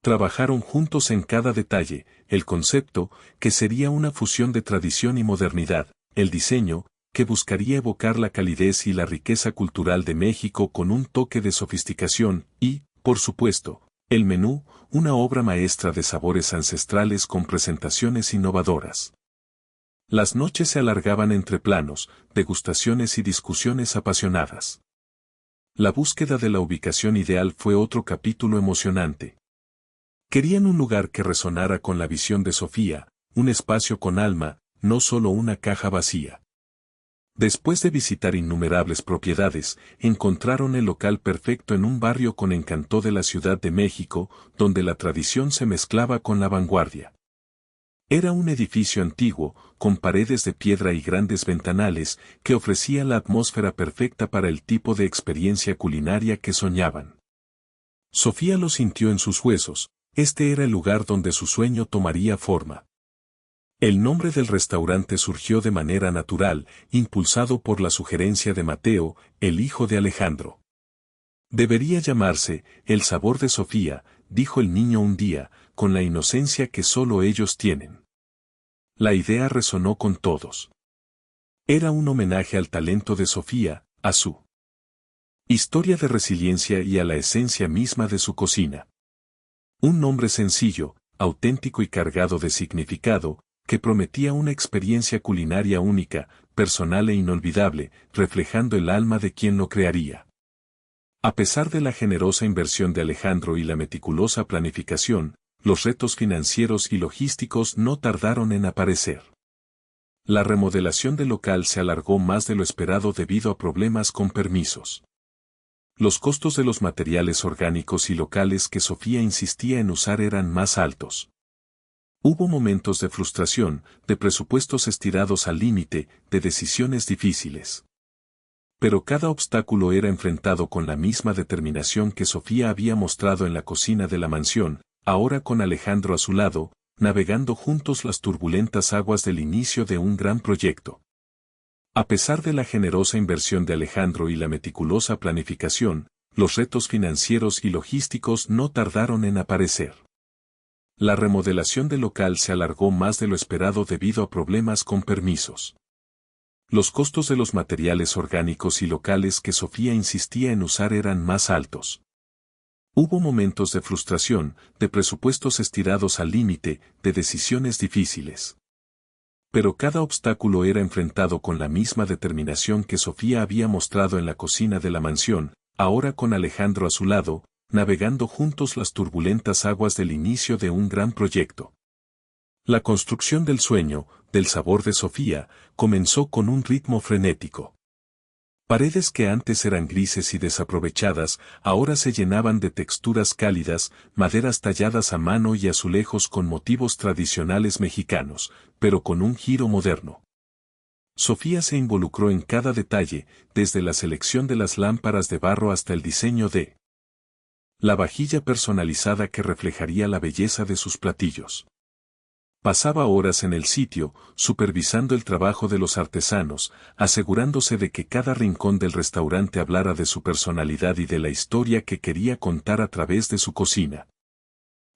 Trabajaron juntos en cada detalle: el concepto, que sería una fusión de tradición y modernidad; el diseño, que buscaría evocar la calidez y la riqueza cultural de México con un toque de sofisticación; y, por supuesto, el menú, una obra maestra de sabores ancestrales con presentaciones innovadoras. Las noches se alargaban entre planos, degustaciones y discusiones apasionadas. La búsqueda de la ubicación ideal fue otro capítulo emocionante. Querían un lugar que resonara con la visión de Sofía, un espacio con alma, no solo una caja vacía. Después de visitar innumerables propiedades, encontraron el local perfecto en un barrio con encanto de la Ciudad de México, donde la tradición se mezclaba con la vanguardia. Era un edificio antiguo, con paredes de piedra y grandes ventanales, que ofrecía la atmósfera perfecta para el tipo de experiencia culinaria que soñaban. Sofía lo sintió en sus huesos, este era el lugar donde su sueño tomaría forma. El nombre del restaurante surgió de manera natural, impulsado por la sugerencia de Mateo, el hijo de Alejandro. Debería llamarse El sabor de Sofía, dijo el niño un día, con la inocencia que solo ellos tienen. La idea resonó con todos. Era un homenaje al talento de Sofía, a su historia de resiliencia y a la esencia misma de su cocina. Un nombre sencillo, auténtico y cargado de significado, que prometía una experiencia culinaria única, personal e inolvidable, reflejando el alma de quien lo crearía. A pesar de la generosa inversión de Alejandro y la meticulosa planificación, los retos financieros y logísticos no tardaron en aparecer. La remodelación del local se alargó más de lo esperado debido a problemas con permisos. Los costos de los materiales orgánicos y locales que Sofía insistía en usar eran más altos. Hubo momentos de frustración, de presupuestos estirados al límite, de decisiones difíciles. Pero cada obstáculo era enfrentado con la misma determinación que Sofía había mostrado en la cocina de la mansión, ahora con Alejandro a su lado, navegando juntos las turbulentas aguas del inicio de un gran proyecto. A pesar de la generosa inversión de Alejandro y la meticulosa planificación, los retos financieros y logísticos no tardaron en aparecer. La remodelación del local se alargó más de lo esperado debido a problemas con permisos. Los costos de los materiales orgánicos y locales que Sofía insistía en usar eran más altos. Hubo momentos de frustración, de presupuestos estirados al límite, de decisiones difíciles. Pero cada obstáculo era enfrentado con la misma determinación que Sofía había mostrado en la cocina de la mansión, ahora con Alejandro a su lado, navegando juntos las turbulentas aguas del inicio de un gran proyecto. La construcción del sueño, del sabor de Sofía, comenzó con un ritmo frenético. Paredes que antes eran grises y desaprovechadas, ahora se llenaban de texturas cálidas, maderas talladas a mano y azulejos con motivos tradicionales mexicanos, pero con un giro moderno. Sofía se involucró en cada detalle, desde la selección de las lámparas de barro hasta el diseño de la vajilla personalizada que reflejaría la belleza de sus platillos. Pasaba horas en el sitio, supervisando el trabajo de los artesanos, asegurándose de que cada rincón del restaurante hablara de su personalidad y de la historia que quería contar a través de su cocina.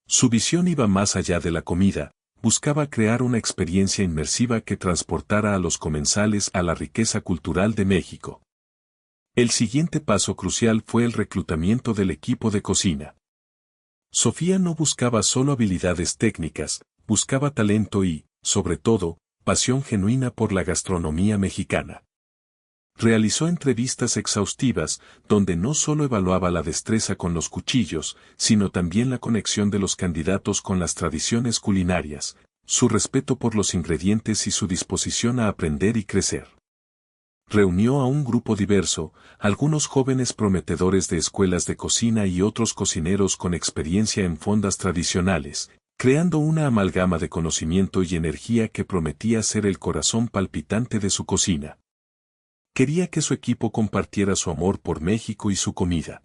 Su visión iba más allá de la comida, buscaba crear una experiencia inmersiva que transportara a los comensales a la riqueza cultural de México. El siguiente paso crucial fue el reclutamiento del equipo de cocina. Sofía no buscaba solo habilidades técnicas, buscaba talento y, sobre todo, pasión genuina por la gastronomía mexicana. Realizó entrevistas exhaustivas, donde no solo evaluaba la destreza con los cuchillos, sino también la conexión de los candidatos con las tradiciones culinarias, su respeto por los ingredientes y su disposición a aprender y crecer. Reunió a un grupo diverso, algunos jóvenes prometedores de escuelas de cocina y otros cocineros con experiencia en fondas tradicionales, creando una amalgama de conocimiento y energía que prometía ser el corazón palpitante de su cocina. Quería que su equipo compartiera su amor por México y su comida.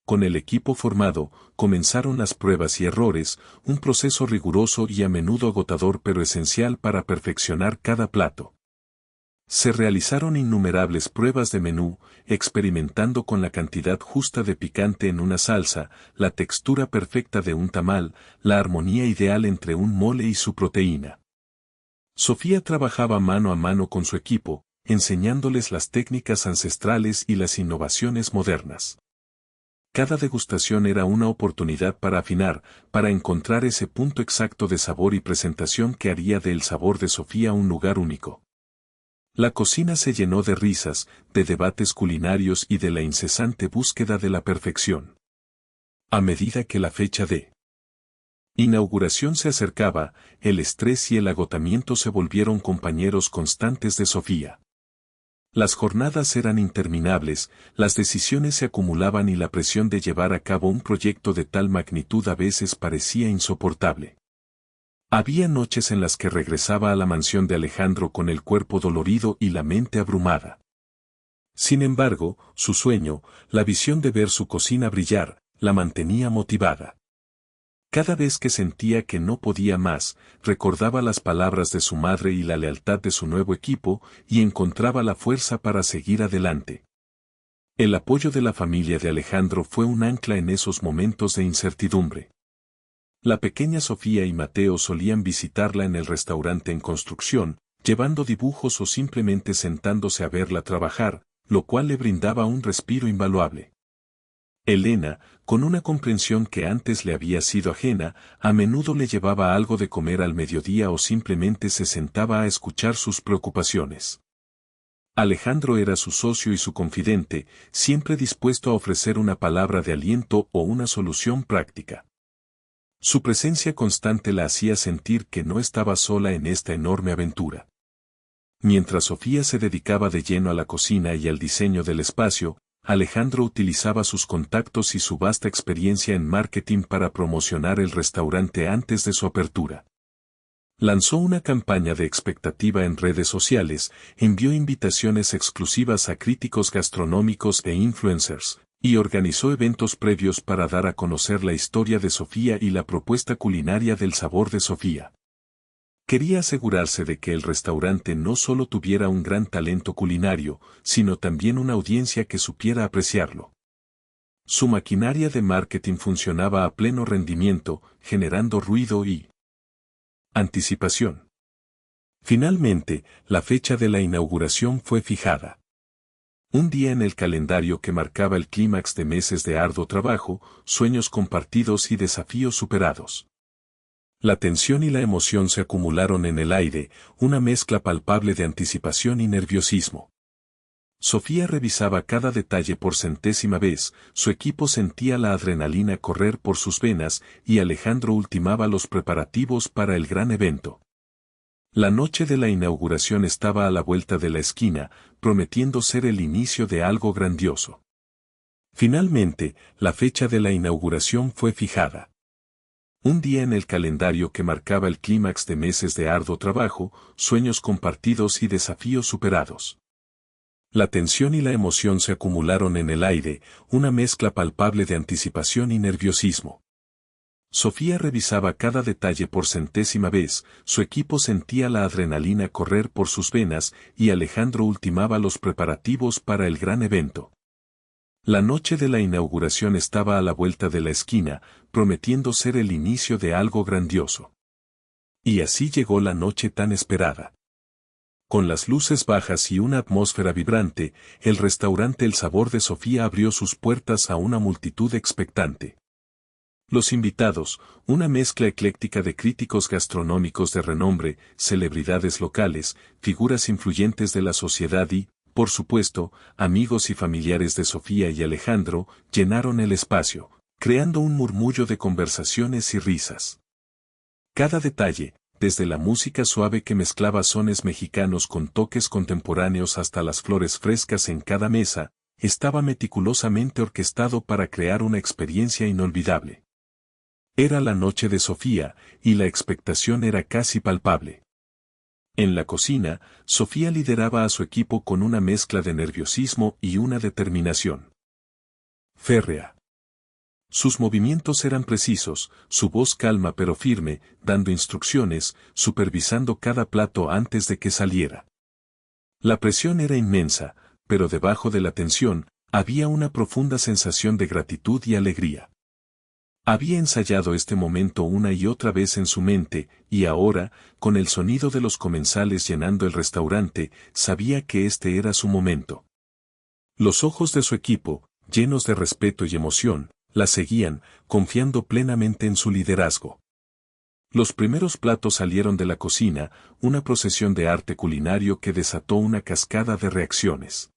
Con el equipo formado, comenzaron las pruebas y errores, un proceso riguroso y a menudo agotador pero esencial para perfeccionar cada plato. Se realizaron innumerables pruebas de menú, experimentando con la cantidad justa de picante en una salsa, la textura perfecta de un tamal, la armonía ideal entre un mole y su proteína. Sofía trabajaba mano a mano con su equipo, enseñándoles las técnicas ancestrales y las innovaciones modernas. Cada degustación era una oportunidad para afinar, para encontrar ese punto exacto de sabor y presentación que haría del sabor de Sofía un lugar único. La cocina se llenó de risas, de debates culinarios y de la incesante búsqueda de la perfección. A medida que la fecha de inauguración se acercaba, el estrés y el agotamiento se volvieron compañeros constantes de Sofía. Las jornadas eran interminables, las decisiones se acumulaban y la presión de llevar a cabo un proyecto de tal magnitud a veces parecía insoportable. Había noches en las que regresaba a la mansión de Alejandro con el cuerpo dolorido y la mente abrumada. Sin embargo, su sueño, la visión de ver su cocina brillar, la mantenía motivada. Cada vez que sentía que no podía más, recordaba las palabras de su madre y la lealtad de su nuevo equipo, y encontraba la fuerza para seguir adelante. El apoyo de la familia de Alejandro fue un ancla en esos momentos de incertidumbre. La pequeña Sofía y Mateo solían visitarla en el restaurante en construcción, llevando dibujos o simplemente sentándose a verla trabajar, lo cual le brindaba un respiro invaluable. Elena, con una comprensión que antes le había sido ajena, a menudo le llevaba algo de comer al mediodía o simplemente se sentaba a escuchar sus preocupaciones. Alejandro era su socio y su confidente, siempre dispuesto a ofrecer una palabra de aliento o una solución práctica. Su presencia constante la hacía sentir que no estaba sola en esta enorme aventura. Mientras Sofía se dedicaba de lleno a la cocina y al diseño del espacio, Alejandro utilizaba sus contactos y su vasta experiencia en marketing para promocionar el restaurante antes de su apertura. Lanzó una campaña de expectativa en redes sociales, envió invitaciones exclusivas a críticos gastronómicos e influencers, y organizó eventos previos para dar a conocer la historia de Sofía y la propuesta culinaria del sabor de Sofía. Quería asegurarse de que el restaurante no solo tuviera un gran talento culinario, sino también una audiencia que supiera apreciarlo. Su maquinaria de marketing funcionaba a pleno rendimiento, generando ruido y anticipación. Finalmente, la fecha de la inauguración fue fijada. Un día en el calendario que marcaba el clímax de meses de arduo trabajo, sueños compartidos y desafíos superados. La tensión y la emoción se acumularon en el aire, una mezcla palpable de anticipación y nerviosismo. Sofía revisaba cada detalle por centésima vez, su equipo sentía la adrenalina correr por sus venas y Alejandro ultimaba los preparativos para el gran evento. La noche de la inauguración estaba a la vuelta de la esquina, prometiendo ser el inicio de algo grandioso. Finalmente, la fecha de la inauguración fue fijada. Un día en el calendario que marcaba el clímax de meses de arduo trabajo, sueños compartidos y desafíos superados. La tensión y la emoción se acumularon en el aire, una mezcla palpable de anticipación y nerviosismo. Sofía revisaba cada detalle por centésima vez, su equipo sentía la adrenalina correr por sus venas y Alejandro ultimaba los preparativos para el gran evento. La noche de la inauguración estaba a la vuelta de la esquina, prometiendo ser el inicio de algo grandioso. Y así llegó la noche tan esperada. Con las luces bajas y una atmósfera vibrante, el restaurante El Sabor de Sofía abrió sus puertas a una multitud expectante. Los invitados, una mezcla ecléctica de críticos gastronómicos de renombre, celebridades locales, figuras influyentes de la sociedad y, por supuesto, amigos y familiares de Sofía y Alejandro, llenaron el espacio, creando un murmullo de conversaciones y risas. Cada detalle, desde la música suave que mezclaba sones mexicanos con toques contemporáneos hasta las flores frescas en cada mesa, estaba meticulosamente orquestado para crear una experiencia inolvidable. Era la noche de Sofía, y la expectación era casi palpable. En la cocina, Sofía lideraba a su equipo con una mezcla de nerviosismo y una determinación férrea. Sus movimientos eran precisos, su voz calma pero firme, dando instrucciones, supervisando cada plato antes de que saliera. La presión era inmensa, pero debajo de la tensión, había una profunda sensación de gratitud y alegría. Había ensayado este momento una y otra vez en su mente, y ahora, con el sonido de los comensales llenando el restaurante, sabía que este era su momento. Los ojos de su equipo, llenos de respeto y emoción, la seguían, confiando plenamente en su liderazgo. Los primeros platos salieron de la cocina, una procesión de arte culinario que desató una cascada de reacciones.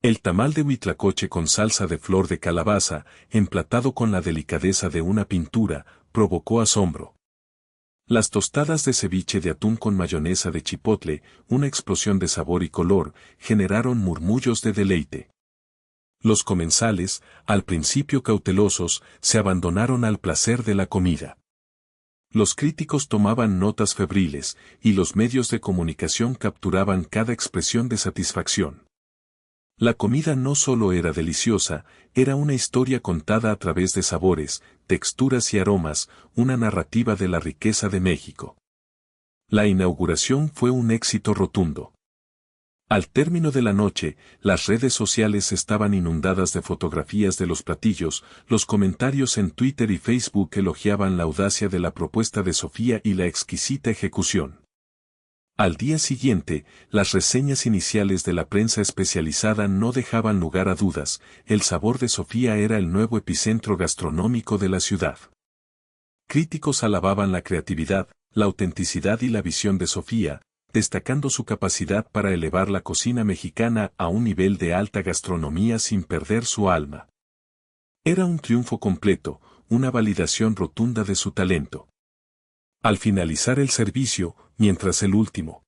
El tamal de huitlacoche con salsa de flor de calabaza, emplatado con la delicadeza de una pintura, provocó asombro. Las tostadas de ceviche de atún con mayonesa de chipotle, una explosión de sabor y color, generaron murmullos de deleite. Los comensales, al principio cautelosos, se abandonaron al placer de la comida. Los críticos tomaban notas febriles, y los medios de comunicación capturaban cada expresión de satisfacción. La comida no solo era deliciosa, era una historia contada a través de sabores, texturas y aromas, una narrativa de la riqueza de México. La inauguración fue un éxito rotundo. Al término de la noche, las redes sociales estaban inundadas de fotografías de los platillos, los comentarios en Twitter y Facebook elogiaban la audacia de la propuesta de Sofía y la exquisita ejecución. Al día siguiente, las reseñas iniciales de la prensa especializada no dejaban lugar a dudas, el sabor de Sofía era el nuevo epicentro gastronómico de la ciudad. Críticos alababan la creatividad, la autenticidad y la visión de Sofía, destacando su capacidad para elevar la cocina mexicana a un nivel de alta gastronomía sin perder su alma. Era un triunfo completo, una validación rotunda de su talento. Al finalizar el servicio, mientras el último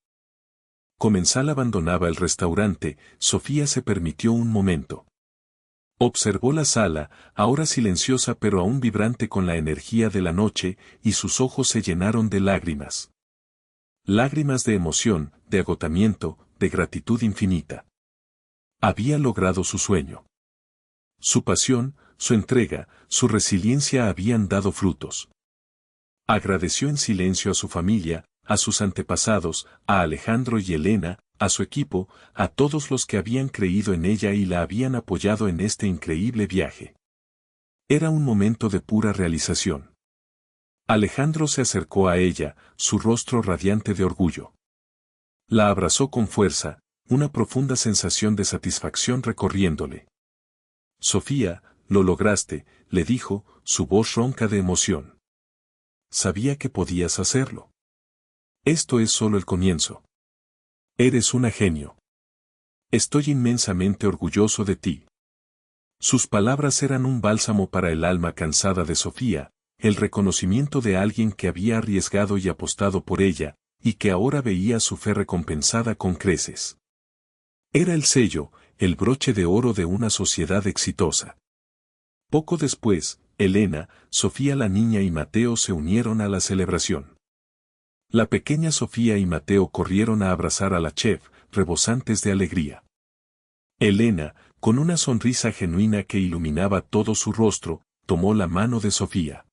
comensal abandonaba el restaurante, Sofía se permitió un momento. Observó la sala, ahora silenciosa pero aún vibrante con la energía de la noche, y sus ojos se llenaron de lágrimas. Lágrimas de emoción, de agotamiento, de gratitud infinita. Había logrado su sueño. Su pasión, su entrega, su resiliencia habían dado frutos. Agradeció en silencio a su familia, a sus antepasados, a Alejandro y Elena, a su equipo, a todos los que habían creído en ella y la habían apoyado en este increíble viaje. Era un momento de pura realización. Alejandro se acercó a ella, su rostro radiante de orgullo. La abrazó con fuerza, una profunda sensación de satisfacción recorriéndole. Sofía, lo lograste, le dijo, su voz ronca de emoción. Sabía que podías hacerlo. Esto es solo el comienzo. Eres una genio. Estoy inmensamente orgulloso de ti. Sus palabras eran un bálsamo para el alma cansada de Sofía, el reconocimiento de alguien que había arriesgado y apostado por ella, y que ahora veía su fe recompensada con creces. Era el sello, el broche de oro de una sociedad exitosa. Poco después, Elena, Sofía la niña y Mateo se unieron a la celebración. La pequeña Sofía y Mateo corrieron a abrazar a la chef, rebosantes de alegría. Elena, con una sonrisa genuina que iluminaba todo su rostro, tomó la mano de Sofía.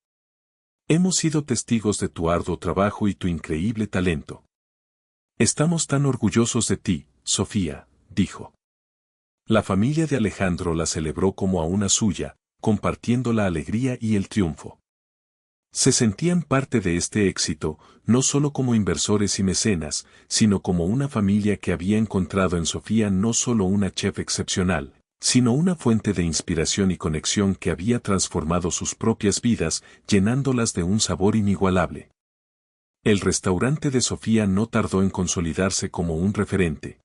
Hemos sido testigos de tu arduo trabajo y tu increíble talento. Estamos tan orgullosos de ti, Sofía, dijo. La familia de Alejandro la celebró como a una suya, compartiendo la alegría y el triunfo. Se sentían parte de este éxito, no solo como inversores y mecenas, sino como una familia que había encontrado en Sofía no solo una chef excepcional, sino una fuente de inspiración y conexión que había transformado sus propias vidas, llenándolas de un sabor inigualable. El restaurante de Sofía no tardó en consolidarse como un referente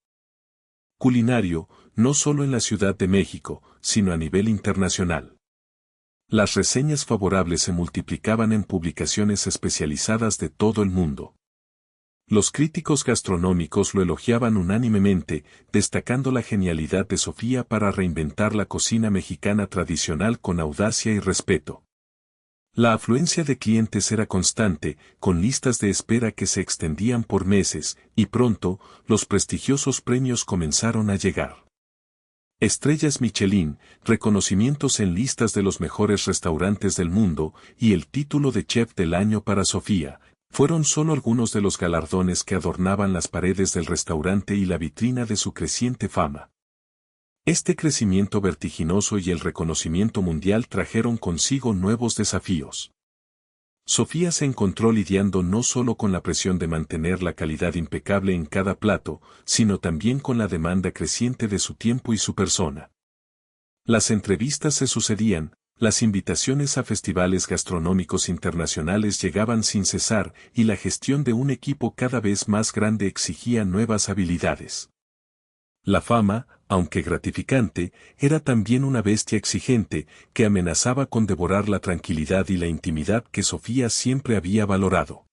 culinario, no solo en la Ciudad de México, sino a nivel internacional. Las reseñas favorables se multiplicaban en publicaciones especializadas de todo el mundo. Los críticos gastronómicos lo elogiaban unánimemente, destacando la genialidad de Sofía para reinventar la cocina mexicana tradicional con audacia y respeto. La afluencia de clientes era constante, con listas de espera que se extendían por meses, y pronto, los prestigiosos premios comenzaron a llegar. Estrellas Michelin, reconocimientos en listas de los mejores restaurantes del mundo, y el título de Chef del Año para Sofía, fueron solo algunos de los galardones que adornaban las paredes del restaurante y la vitrina de su creciente fama. Este crecimiento vertiginoso y el reconocimiento mundial trajeron consigo nuevos desafíos. Sofía se encontró lidiando no solo con la presión de mantener la calidad impecable en cada plato, sino también con la demanda creciente de su tiempo y su persona. Las entrevistas se sucedían, las invitaciones a festivales gastronómicos internacionales llegaban sin cesar y la gestión de un equipo cada vez más grande exigía nuevas habilidades. La fama, aunque gratificante, era también una bestia exigente que amenazaba con devorar la tranquilidad y la intimidad que Sofía siempre había valorado.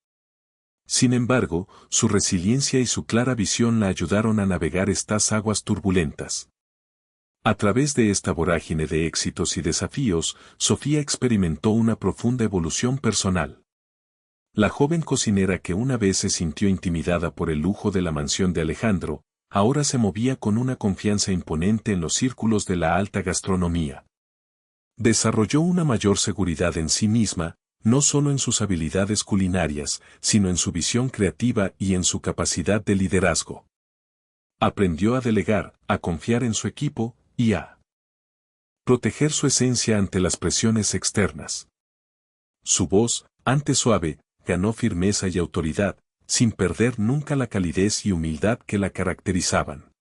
Sin embargo, su resiliencia y su clara visión la ayudaron a navegar estas aguas turbulentas. A través de esta vorágine de éxitos y desafíos, Sofía experimentó una profunda evolución personal. La joven cocinera que una vez se sintió intimidada por el lujo de la mansión de Alejandro, ahora se movía con una confianza imponente en los círculos de la alta gastronomía. Desarrolló una mayor seguridad en sí misma, no solo en sus habilidades culinarias, sino en su visión creativa y en su capacidad de liderazgo. Aprendió a delegar, a confiar en su equipo, y a proteger su esencia ante las presiones externas. Su voz, antes suave, ganó firmeza y autoridad, sin perder nunca la calidez y humildad que la caracterizaban.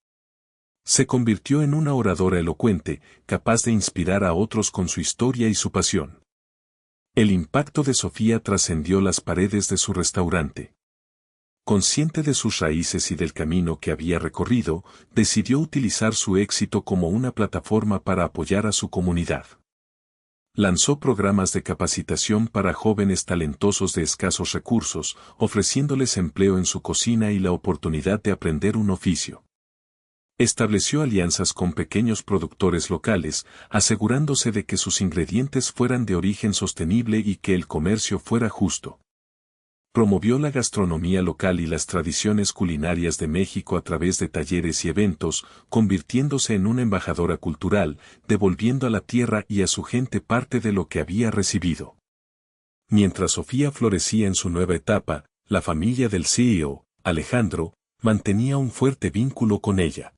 Se convirtió en una oradora elocuente, capaz de inspirar a otros con su historia y su pasión. El impacto de Sofía trascendió las paredes de su restaurante. Consciente de sus raíces y del camino que había recorrido, decidió utilizar su éxito como una plataforma para apoyar a su comunidad. Lanzó programas de capacitación para jóvenes talentosos de escasos recursos, ofreciéndoles empleo en su cocina y la oportunidad de aprender un oficio. Estableció alianzas con pequeños productores locales, asegurándose de que sus ingredientes fueran de origen sostenible y que el comercio fuera justo. Promovió la gastronomía local y las tradiciones culinarias de México a través de talleres y eventos, convirtiéndose en una embajadora cultural, devolviendo a la tierra y a su gente parte de lo que había recibido. Mientras Sofía florecía en su nueva etapa, la familia del CEO, Alejandro, mantenía un fuerte vínculo con ella.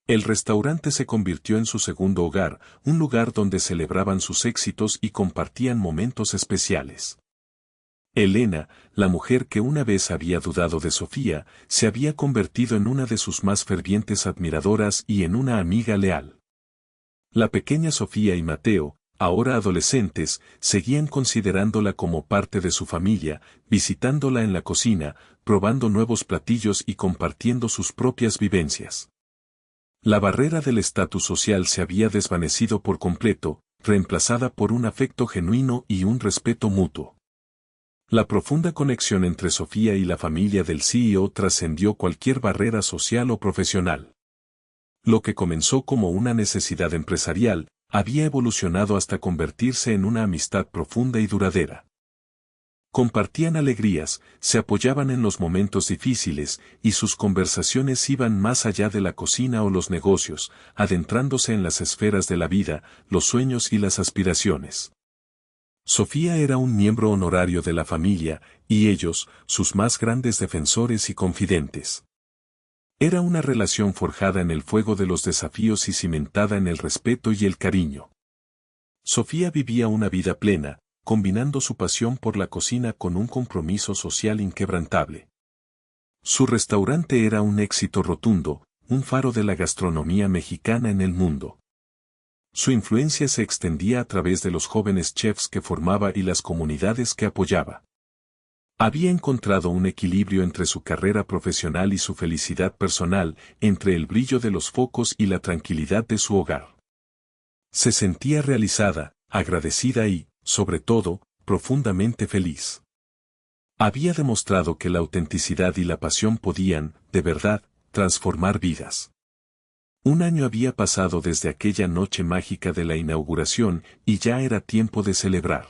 El restaurante se convirtió en su segundo hogar, un lugar donde celebraban sus éxitos y compartían momentos especiales. Elena, la mujer que una vez había dudado de Sofía, se había convertido en una de sus más fervientes admiradoras y en una amiga leal. La pequeña Sofía y Mateo, ahora adolescentes, seguían considerándola como parte de su familia, visitándola en la cocina, probando nuevos platillos y compartiendo sus propias vivencias. La barrera del estatus social se había desvanecido por completo, reemplazada por un afecto genuino y un respeto mutuo. La profunda conexión entre Sofía y la familia del CEO trascendió cualquier barrera social o profesional. Lo que comenzó como una necesidad empresarial, había evolucionado hasta convertirse en una amistad profunda y duradera. Compartían alegrías, se apoyaban en los momentos difíciles, y sus conversaciones iban más allá de la cocina o los negocios, adentrándose en las esferas de la vida, los sueños y las aspiraciones. Sofía era un miembro honorario de la familia, y ellos, sus más grandes defensores y confidentes. Era una relación forjada en el fuego de los desafíos y cimentada en el respeto y el cariño. Sofía vivía una vida plena, combinando su pasión por la cocina con un compromiso social inquebrantable. Su restaurante era un éxito rotundo, un faro de la gastronomía mexicana en el mundo. Su influencia se extendía a través de los jóvenes chefs que formaba y las comunidades que apoyaba. Había encontrado un equilibrio entre su carrera profesional y su felicidad personal, entre el brillo de los focos y la tranquilidad de su hogar. Se sentía realizada, agradecida y, sobre todo, profundamente feliz. Había demostrado que la autenticidad y la pasión podían, de verdad, transformar vidas. Un año había pasado desde aquella noche mágica de la inauguración y ya era tiempo de celebrar.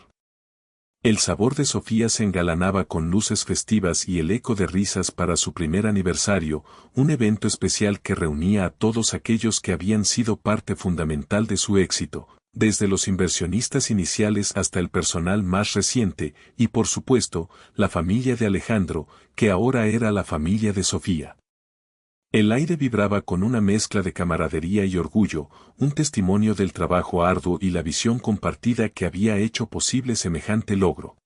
El sabor de Sofía se engalanaba con luces festivas y el eco de risas para su primer aniversario, un evento especial que reunía a todos aquellos que habían sido parte fundamental de su éxito, desde los inversionistas iniciales hasta el personal más reciente, y por supuesto, la familia de Alejandro, que ahora era la familia de Sofía. El aire vibraba con una mezcla de camaradería y orgullo, un testimonio del trabajo arduo y la visión compartida que había hecho posible semejante logro.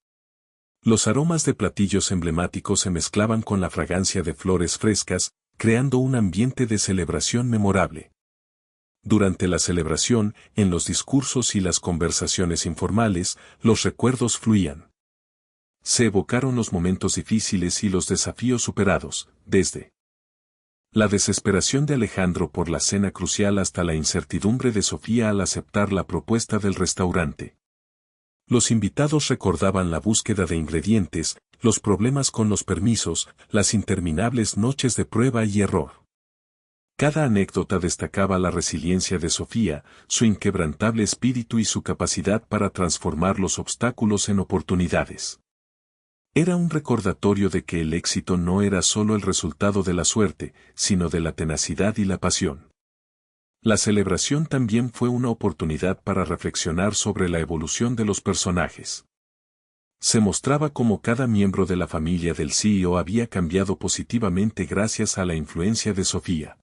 Los aromas de platillos emblemáticos se mezclaban con la fragancia de flores frescas, creando un ambiente de celebración memorable. Durante la celebración, en los discursos y las conversaciones informales, los recuerdos fluían. Se evocaron los momentos difíciles y los desafíos superados, desde la desesperación de Alejandro por la cena crucial hasta la incertidumbre de Sofía al aceptar la propuesta del restaurante. Los invitados recordaban la búsqueda de ingredientes, los problemas con los permisos, las interminables noches de prueba y error. Cada anécdota destacaba la resiliencia de Sofía, su inquebrantable espíritu y su capacidad para transformar los obstáculos en oportunidades. Era un recordatorio de que el éxito no era solo el resultado de la suerte, sino de la tenacidad y la pasión. La celebración también fue una oportunidad para reflexionar sobre la evolución de los personajes. Se mostraba cómo cada miembro de la familia del CEO había cambiado positivamente gracias a la influencia de Sofía.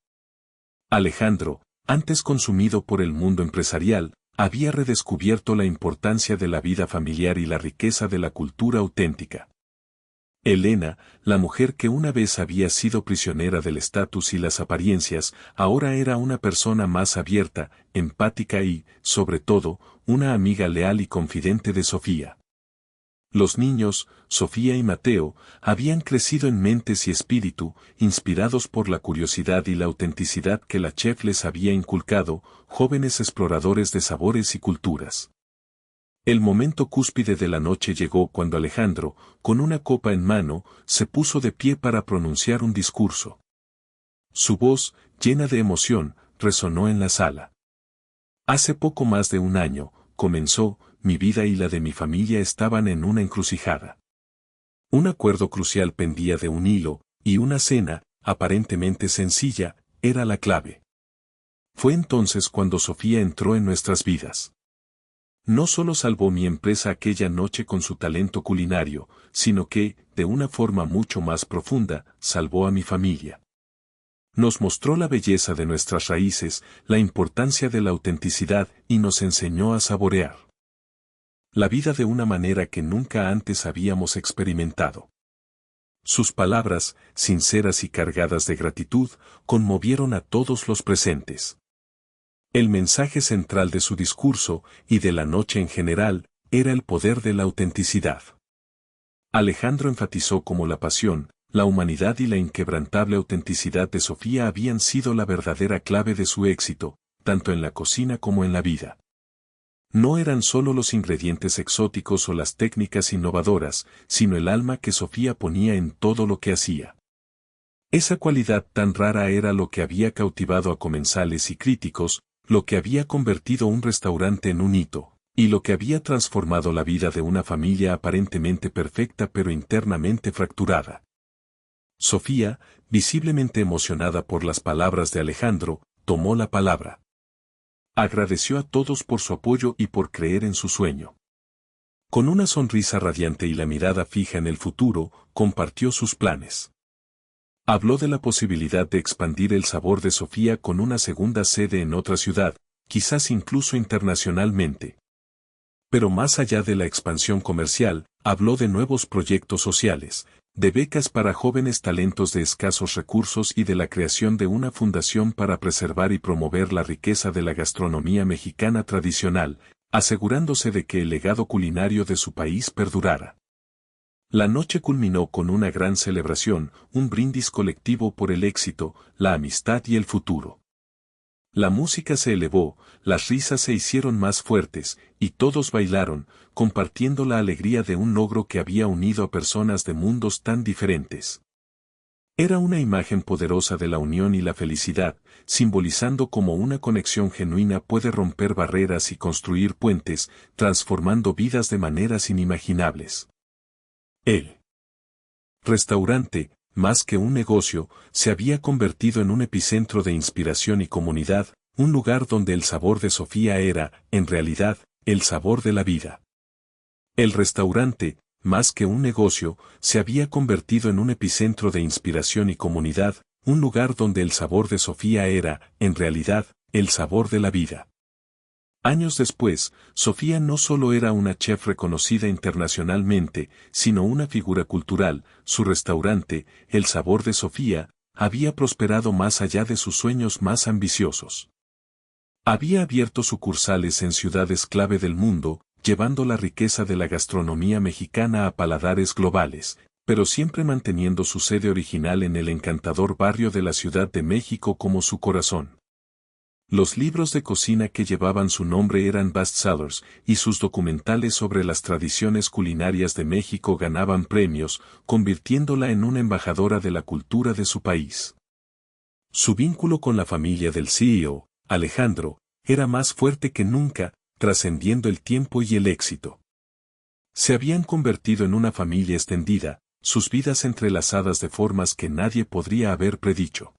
Alejandro, antes consumido por el mundo empresarial, había redescubierto la importancia de la vida familiar y la riqueza de la cultura auténtica. Elena, la mujer que una vez había sido prisionera del estatus y las apariencias, ahora era una persona más abierta, empática y, sobre todo, una amiga leal y confidente de Sofía. Los niños, Sofía y Mateo, habían crecido en mentes y espíritu, inspirados por la curiosidad y la autenticidad que la chef les había inculcado, jóvenes exploradores de sabores y culturas. El momento cúspide de la noche llegó cuando Alejandro, con una copa en mano, se puso de pie para pronunciar un discurso. Su voz, llena de emoción, resonó en la sala. Hace poco más de un año, comenzó, mi vida y la de mi familia estaban en una encrucijada. Un acuerdo crucial pendía de un hilo, y una cena, aparentemente sencilla, era la clave. Fue entonces cuando Sofía entró en nuestras vidas. No solo salvó mi empresa aquella noche con su talento culinario, sino que, de una forma mucho más profunda, salvó a mi familia. Nos mostró la belleza de nuestras raíces, la importancia de la autenticidad y nos enseñó a saborear la vida de una manera que nunca antes habíamos experimentado. Sus palabras, sinceras y cargadas de gratitud, conmovieron a todos los presentes. El mensaje central de su discurso, y de la noche en general, era el poder de la autenticidad. Alejandro enfatizó cómo la pasión, la humanidad y la inquebrantable autenticidad de Sofía habían sido la verdadera clave de su éxito, tanto en la cocina como en la vida. No eran solo los ingredientes exóticos o las técnicas innovadoras, sino el alma que Sofía ponía en todo lo que hacía. Esa cualidad tan rara era lo que había cautivado a comensales y críticos, lo que había convertido un restaurante en un hito, y lo que había transformado la vida de una familia aparentemente perfecta pero internamente fracturada. Sofía, visiblemente emocionada por las palabras de Alejandro, tomó la palabra. Agradeció a todos por su apoyo y por creer en su sueño. Con una sonrisa radiante y la mirada fija en el futuro, compartió sus planes. Habló de la posibilidad de expandir el sabor de Sofía con una segunda sede en otra ciudad, quizás incluso internacionalmente. Pero más allá de la expansión comercial, habló de nuevos proyectos sociales, de becas para jóvenes talentos de escasos recursos y de la creación de una fundación para preservar y promover la riqueza de la gastronomía mexicana tradicional, asegurándose de que el legado culinario de su país perdurara. La noche culminó con una gran celebración, un brindis colectivo por el éxito, la amistad y el futuro. La música se elevó, las risas se hicieron más fuertes, y todos bailaron, compartiendo la alegría de un logro que había unido a personas de mundos tan diferentes. Era una imagen poderosa de la unión y la felicidad, simbolizando cómo una conexión genuina puede romper barreras y construir puentes, transformando vidas de maneras inimaginables. El restaurante, más que un negocio, se había convertido en un epicentro de inspiración y comunidad, un lugar donde el sabor de Sofía era, en realidad, el sabor de la vida. El restaurante, más que un negocio, se había convertido en un epicentro de inspiración y comunidad, un lugar donde el sabor de Sofía era, en realidad, el sabor de la vida. Años después, Sofía no solo era una chef reconocida internacionalmente, sino una figura cultural. Su restaurante, El Sabor de Sofía, había prosperado más allá de sus sueños más ambiciosos. Había abierto sucursales en ciudades clave del mundo, llevando la riqueza de la gastronomía mexicana a paladares globales, pero siempre manteniendo su sede original en el encantador barrio de la Ciudad de México como su corazón. Los libros de cocina que llevaban su nombre eran bestsellers, y sus documentales sobre las tradiciones culinarias de México ganaban premios, convirtiéndola en una embajadora de la cultura de su país. Su vínculo con la familia del CEO, Alejandro, era más fuerte que nunca, trascendiendo el tiempo y el éxito. Se habían convertido en una familia extendida, sus vidas entrelazadas de formas que nadie podría haber predicho.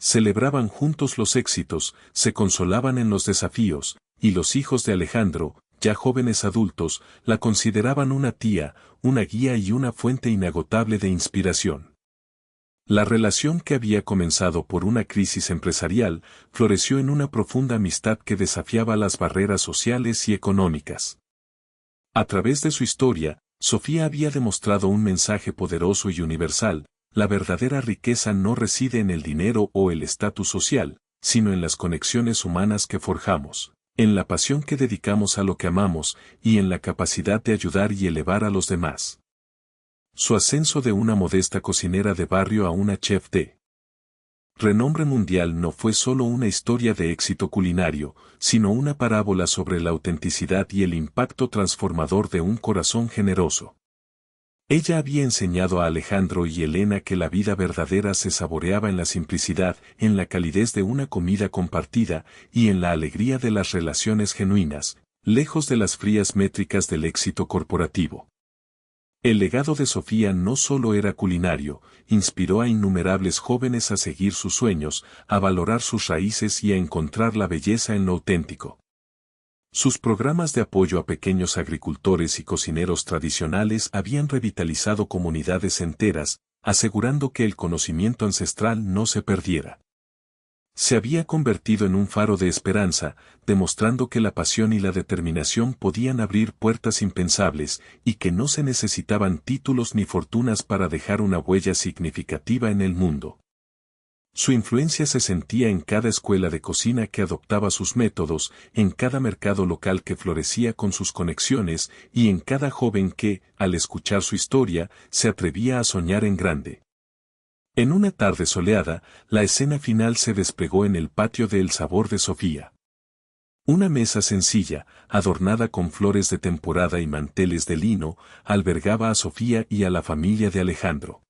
Celebraban juntos los éxitos, se consolaban en los desafíos, y los hijos de Alejandro, ya jóvenes adultos, la consideraban una tía, una guía y una fuente inagotable de inspiración. La relación que había comenzado por una crisis empresarial, floreció en una profunda amistad que desafiaba las barreras sociales y económicas. A través de su historia, Sofía había demostrado un mensaje poderoso y universal: la verdadera riqueza no reside en el dinero o el estatus social, sino en las conexiones humanas que forjamos, en la pasión que dedicamos a lo que amamos, y en la capacidad de ayudar y elevar a los demás. Su ascenso de una modesta cocinera de barrio a una chef de renombre mundial no fue solo una historia de éxito culinario, sino una parábola sobre la autenticidad y el impacto transformador de un corazón generoso. Ella había enseñado a Alejandro y Elena que la vida verdadera se saboreaba en la simplicidad, en la calidez de una comida compartida, y en la alegría de las relaciones genuinas, lejos de las frías métricas del éxito corporativo. El legado de Sofía no solo era culinario, inspiró a innumerables jóvenes a seguir sus sueños, a valorar sus raíces y a encontrar la belleza en lo auténtico. Sus programas de apoyo a pequeños agricultores y cocineros tradicionales habían revitalizado comunidades enteras, asegurando que el conocimiento ancestral no se perdiera. Se había convertido en un faro de esperanza, demostrando que la pasión y la determinación podían abrir puertas impensables, y que no se necesitaban títulos ni fortunas para dejar una huella significativa en el mundo. Su influencia se sentía en cada escuela de cocina que adoptaba sus métodos, en cada mercado local que florecía con sus conexiones, y en cada joven que, al escuchar su historia, se atrevía a soñar en grande. En una tarde soleada, la escena final se desplegó en el patio de El Sabor de Sofía. Una mesa sencilla, adornada con flores de temporada y manteles de lino, albergaba a Sofía y a la familia de Alejandro.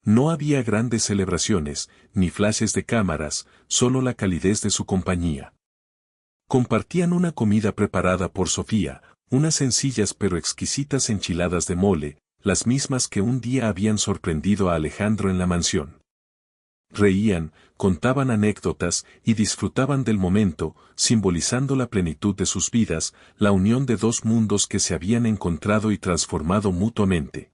No había grandes celebraciones, ni flashes de cámaras, solo la calidez de su compañía. Compartían una comida preparada por Sofía, unas sencillas pero exquisitas enchiladas de mole, las mismas que un día habían sorprendido a Alejandro en la mansión. Reían, contaban anécdotas y disfrutaban del momento, simbolizando la plenitud de sus vidas, la unión de dos mundos que se habían encontrado y transformado mutuamente.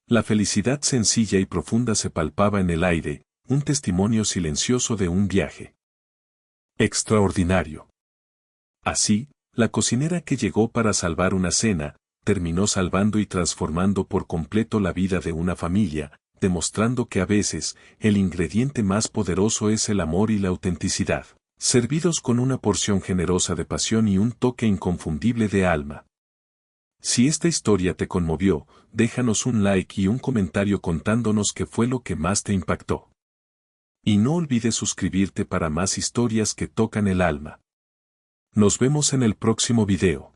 La felicidad sencilla y profunda se palpaba en el aire, un testimonio silencioso de un viaje extraordinario. Así, la cocinera que llegó para salvar una cena, terminó salvando y transformando por completo la vida de una familia, demostrando que a veces, el ingrediente más poderoso es el amor y la autenticidad, servidos con una porción generosa de pasión y un toque inconfundible de alma. Si esta historia te conmovió, déjanos un like y un comentario contándonos qué fue lo que más te impactó. Y no olvides suscribirte para más historias que tocan el alma. Nos vemos en el próximo video.